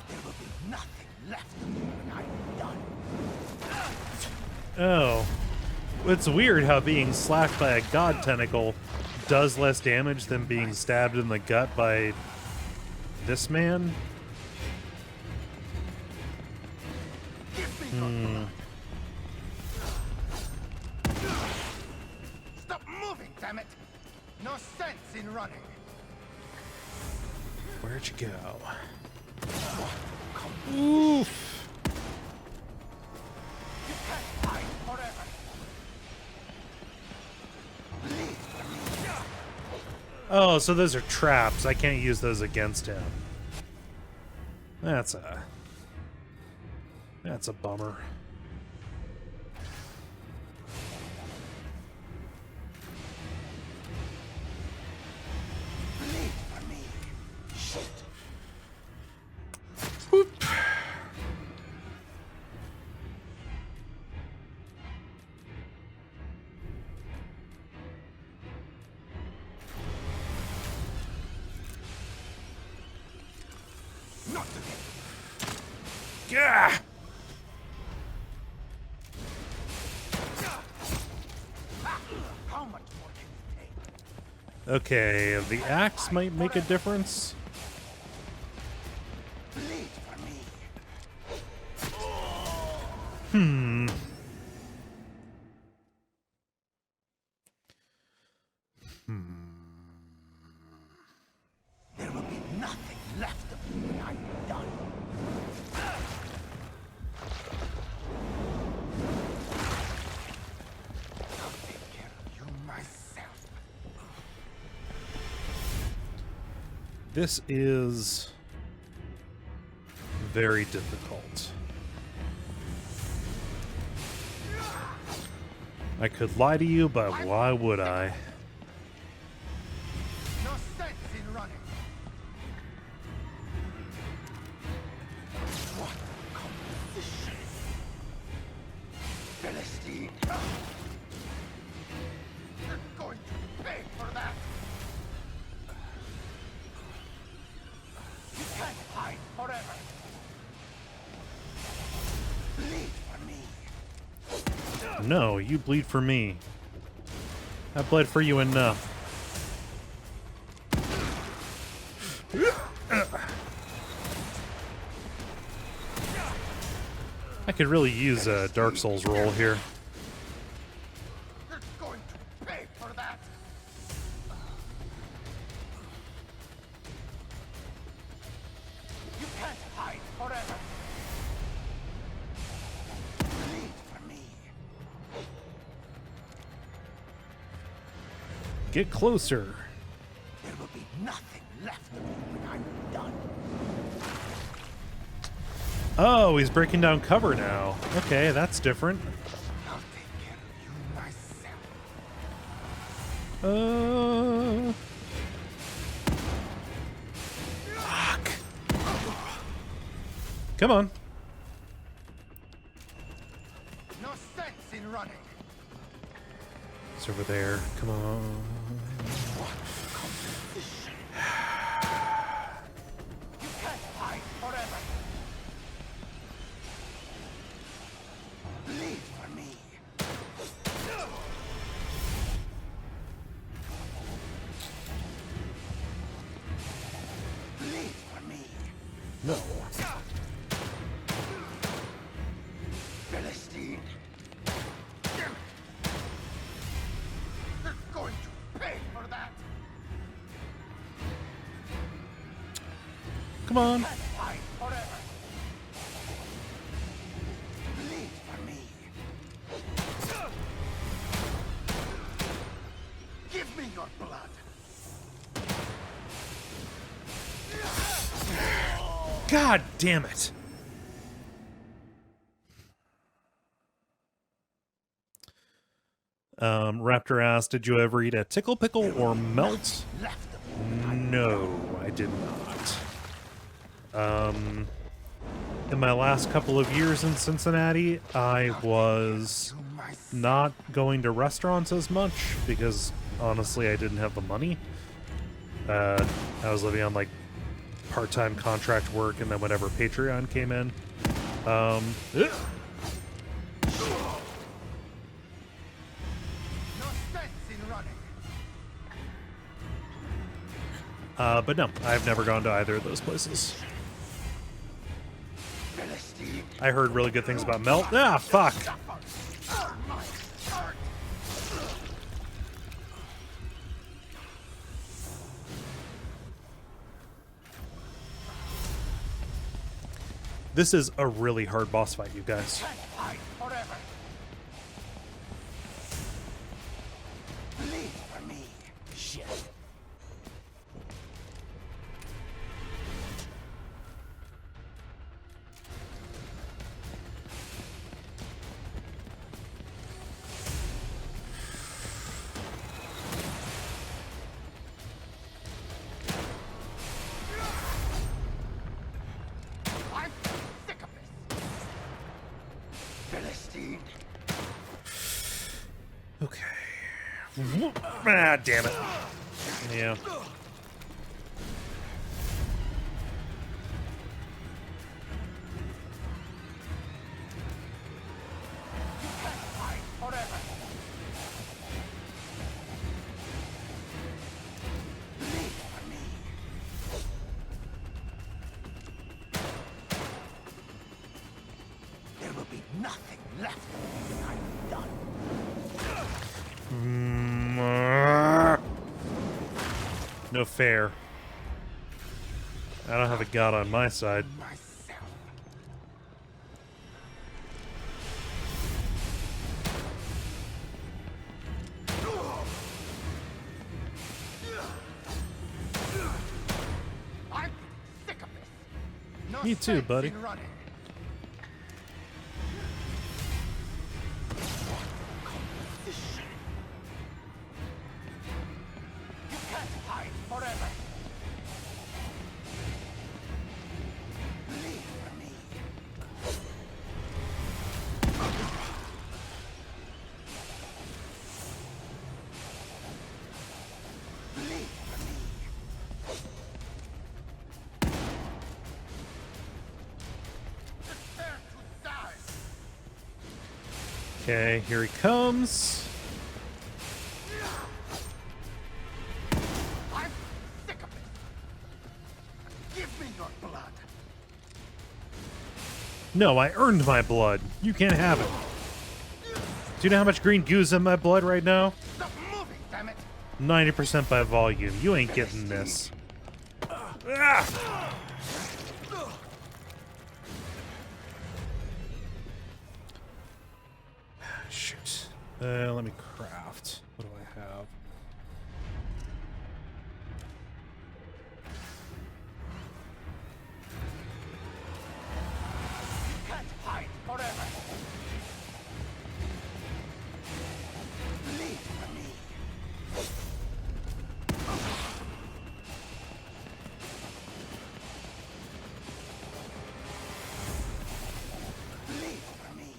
There will be nothing left of me when I'm done. Oh. It's weird how being slapped by a god tentacle does less damage than being stabbed in the gut by this man. Give me your blood. Stop moving, damn it! No sense in running. Where'd you go? Oof. You can't hide Oh, so those are traps. I can't use those against him. That's a bummer. Whoop. Not today. Yeah. How much more can you take? Okay, the axe might make a difference. Bleed for me. Hmm. There will be nothing left of me when I'm done. I'll take care of you myself. This is very difficult. I could lie to you, but why would I? No sense in running. What composition? Philistine. You're going to pay for that. You can't hide forever. Bleed for me. No, you bleed for me. I bled for you enough. I could really use a Dark Souls roll here. You're going to pay for that. You can't hide forever. Bleed for me. Get closer. There will be nothing left of me when I'm done. Oh, he's breaking down cover now. Okay, that's different. I'll take care of you myself. Fuck. Come on. No sense in running. It's over there. Come on. You can't hide forever. Bleed for me. Bleed for me. No. Philistine. You're going to pay for that. Come on. Can't hide forever. Bleed for me. Give me your blood. God damn it. Raptor asked, did you ever eat a tickle pickle or melt? Left of No, I did not. In my last couple of years in Cincinnati, I was not going to restaurants as much because honestly I didn't have the money. I was living on like part-time contract work, and then whenever Patreon came in, No sense in running. but no, I've never gone to either of those places. Philistine. I heard really good things about Melt. Ah, fuck. My heart. This is a really hard boss fight, you guys. Can't hide forever. Bleed for me. Shit. Okay. Ah, damn it. Yeah. There will be nothing left when I'm done. No fair. I don't have a god on my side. Myself. I'm sick of this. No Me too, sense buddy. in running. Competition. You can't hide forever. Leave me. Leave me. Prepare to die. Okay, here he comes. I'm sick of it. Give me your blood. No, I earned my blood. You can't have it. Do you know how much green goo's in my blood right now? Stop moving, damn it. 90% by volume. You ain't getting this. Ah! Shoot. Let me craft. What do I have? You can't hide forever. Leave me. Leave me.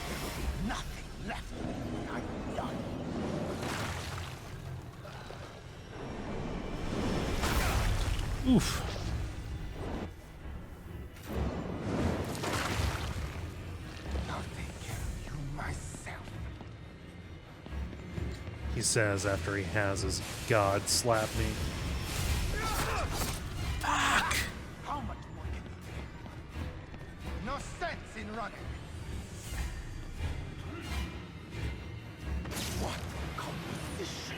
There will be nothing left when I'm done. Oof. I'll take care of you myself. He says after he has his god slap me. Fuck! How much more can you take? No sense in running. What competition?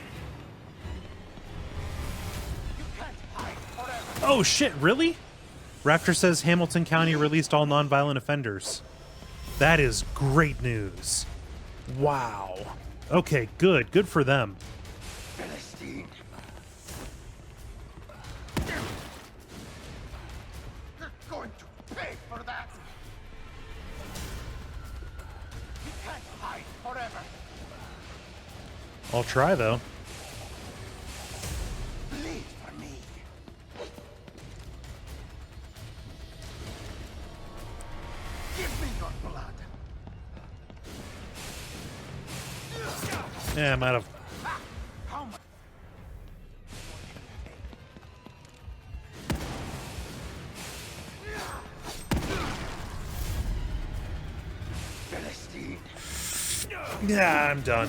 You can't hide forever. Oh shit, really? Raptor says Hamilton County released all nonviolent offenders. That is great news. Wow. Okay, good. Good for them. Philistine. You're going to pay for that. You can't hide forever. I'll try, though. Bleed for me. Give me your blood. Yeah, I might have. How much? Philistine. Yeah, I'm done.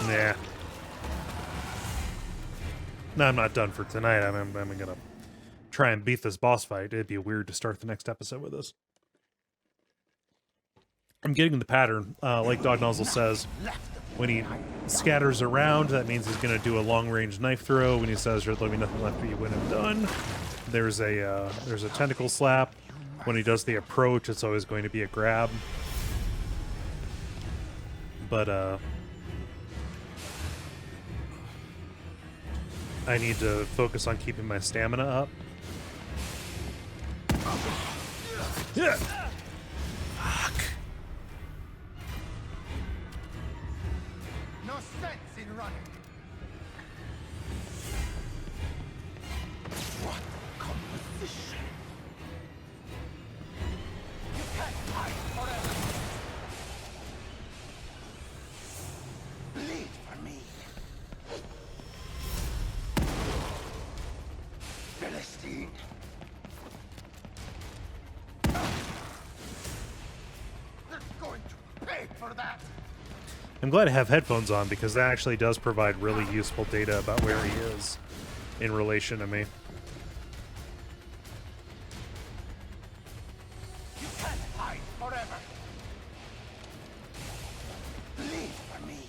Nah. No, I'm not done for tonight. I'm gonna try and beat this boss fight. It'd be weird to start the next episode with this. I'm getting the pattern. Like Dog Nozzle says, when he scatters around, that means he's going to do a long-range knife throw. When he says there'll be nothing left for you when I'm done, there's a tentacle slap. When he does the approach, it's always going to be a grab. But I need to focus on keeping my stamina up. Yeah. Fuck. No sense in running. What composition? You can't hide forever. for that. I'm glad I have headphones on because that actually does provide really useful data about where he is in relation to me. You can't hide forever. Bleed for me.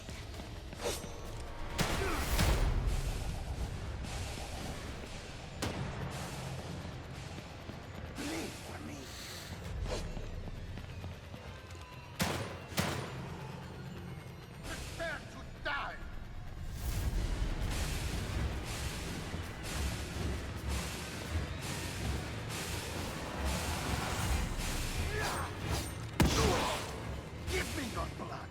Bleed for me. Prepare to die. Give me your blood.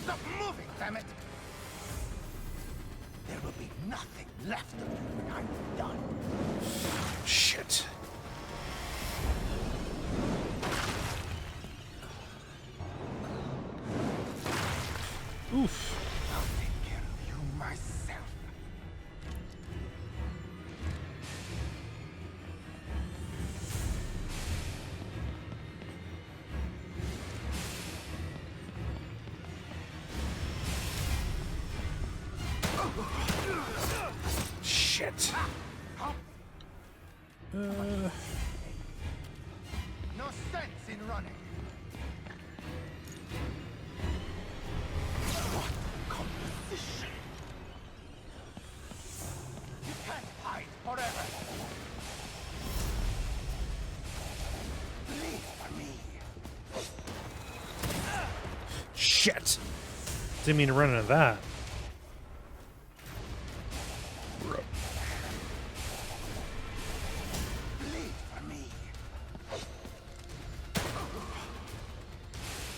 Stop moving, damn it! There will be nothing left of you when I'm done. Shit. Oof. I'll take care of you myself. Shit. No sense in running. What composition? You can't hide forever. Bleed for me. Shit. Didn't mean to run into that. Bleed for me.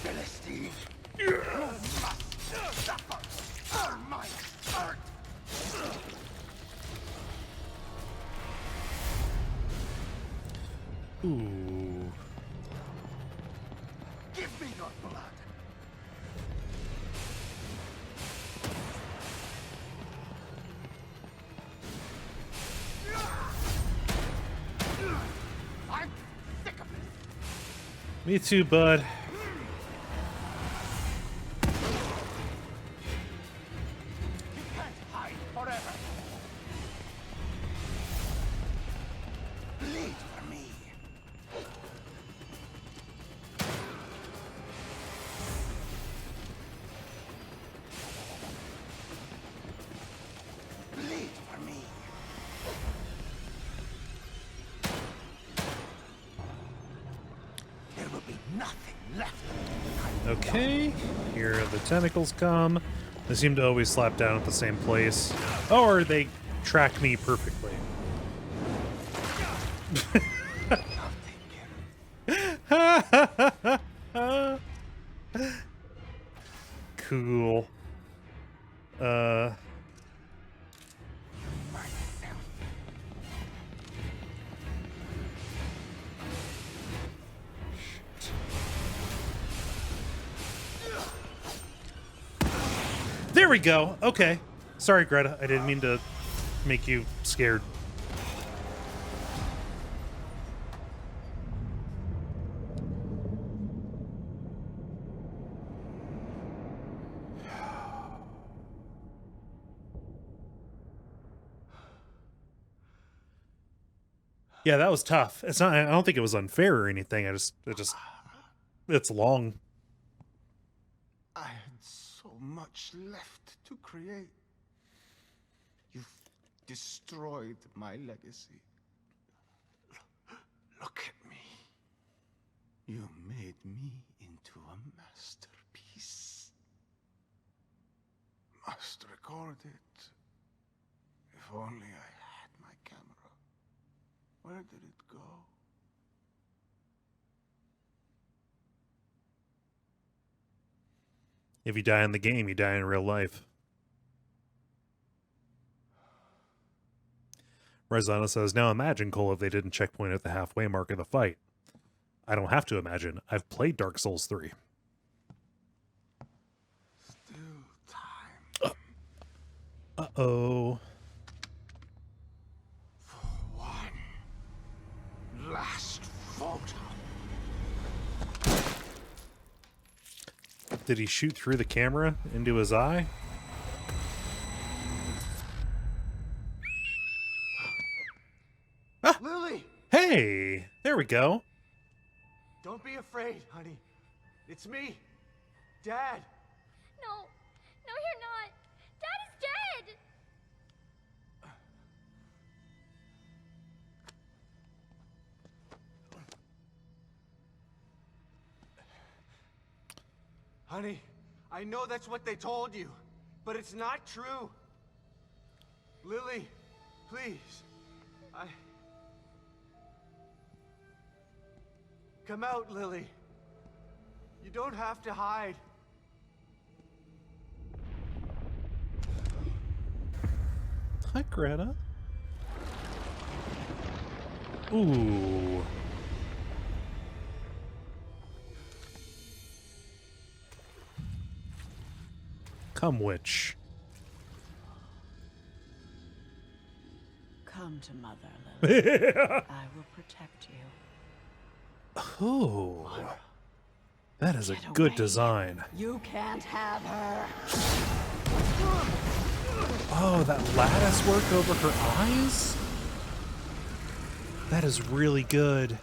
Philistine. You must suffer for my hurt. Ooh. Give me your blood. I'm sick of this. Me too, bud. You can't hide forever. Bleed for me. Bleed for me. There will be nothing left of you. Okay. Here the tentacles come. They seem to always slap down at the same place. Or they track me perfectly. Cool. There we go. Okay. Sorry, Greta. I didn't mean to make you scared. Yeah, that was tough. It's not. I don't think it was unfair or anything. It's long. I had so much left to create. You've destroyed my legacy. Look at me. You made me into a masterpiece. Must record it. If only I had my camera. Where did it go? If you die in the game, you die in real life. Rezana says, now imagine, Cole, if they didn't checkpoint at the halfway mark of the fight. I don't have to imagine. I've played Dark Souls 3. Still time. Uh-oh. For Did he shoot through the camera into his eye? Ah! Lily! Hey! There we go. Don't be afraid, honey. It's me, Dad. No, you're not. Dad is dead. Honey, I know that's what they told you, but it's not true. Lily, please. Come out, Lily. You don't have to hide. Hi, Greta. Ooh. Come, witch. Come to Mother, Lily. I will protect you. Oh. That is a good design. You can't have her. Oh, that lattice work over her eyes? That is really good.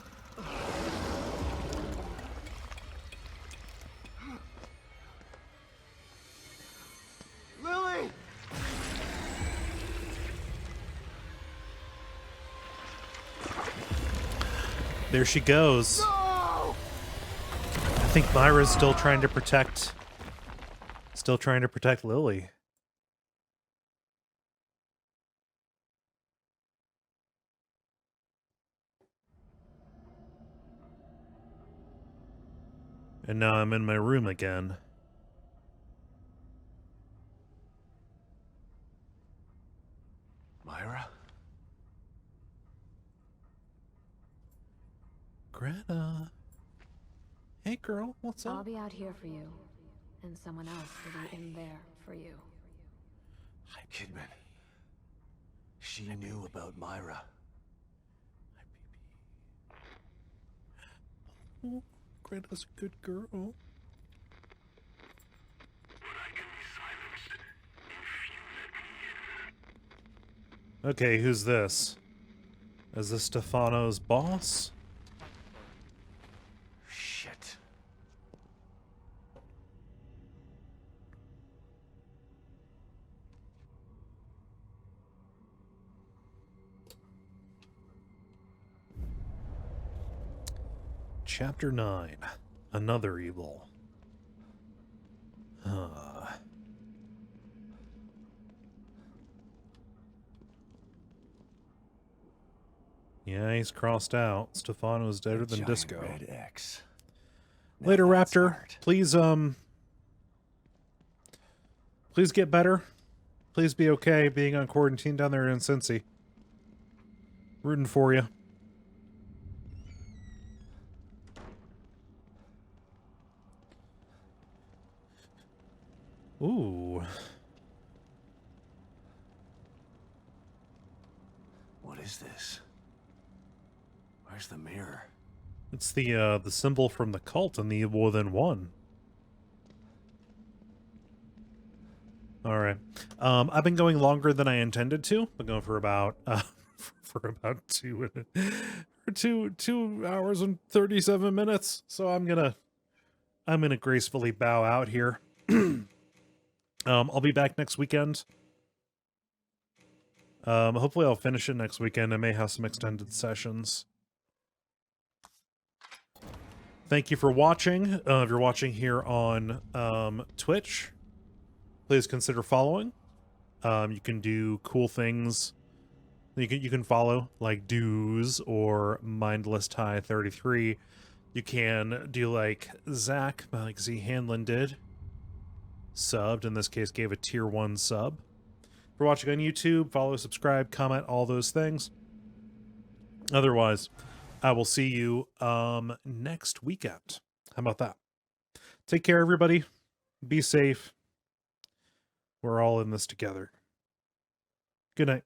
Lily! There she goes. No! I think Myra's still trying to protect Lily. And now I'm in my room again. Myra? Greta. Hey girl, what's I'll up? be out here for you, and someone else will be in there for you. Kidman. She knew about Myra. Oh, Greta's a good girl. Okay, who's this? Is this Stefano's boss? Shit. Chapter 9. Another evil. Yeah, he's crossed out. Stefano's deader than Giant disco. red X. Now Later, that's Raptor. smart. Please get better. Please be okay being on quarantine down there in Cincy. Rooting for you. Ooh. What is this? Where's the mirror? It's the symbol from the cult in the Evil Within 1. Alright. I've been going longer than I intended to. I've been going for about for about 2 hours and 37 minutes. So I'm gonna gracefully bow out here. I'll be back next weekend. Hopefully I'll finish it next weekend. I may have some extended sessions. Thank you for watching. If you're watching here on Twitch, please consider following. You can do cool things. You can follow like Doos or Mindless Tie 33. You can do like Zach, like Z Hanlon did. Subbed, in this case gave a tier 1 sub. If you're watching on YouTube, follow, subscribe, comment, all those things. Otherwise, I will see you next weekend. How about that? Take care, everybody. Be safe. We're all in this together. Good night.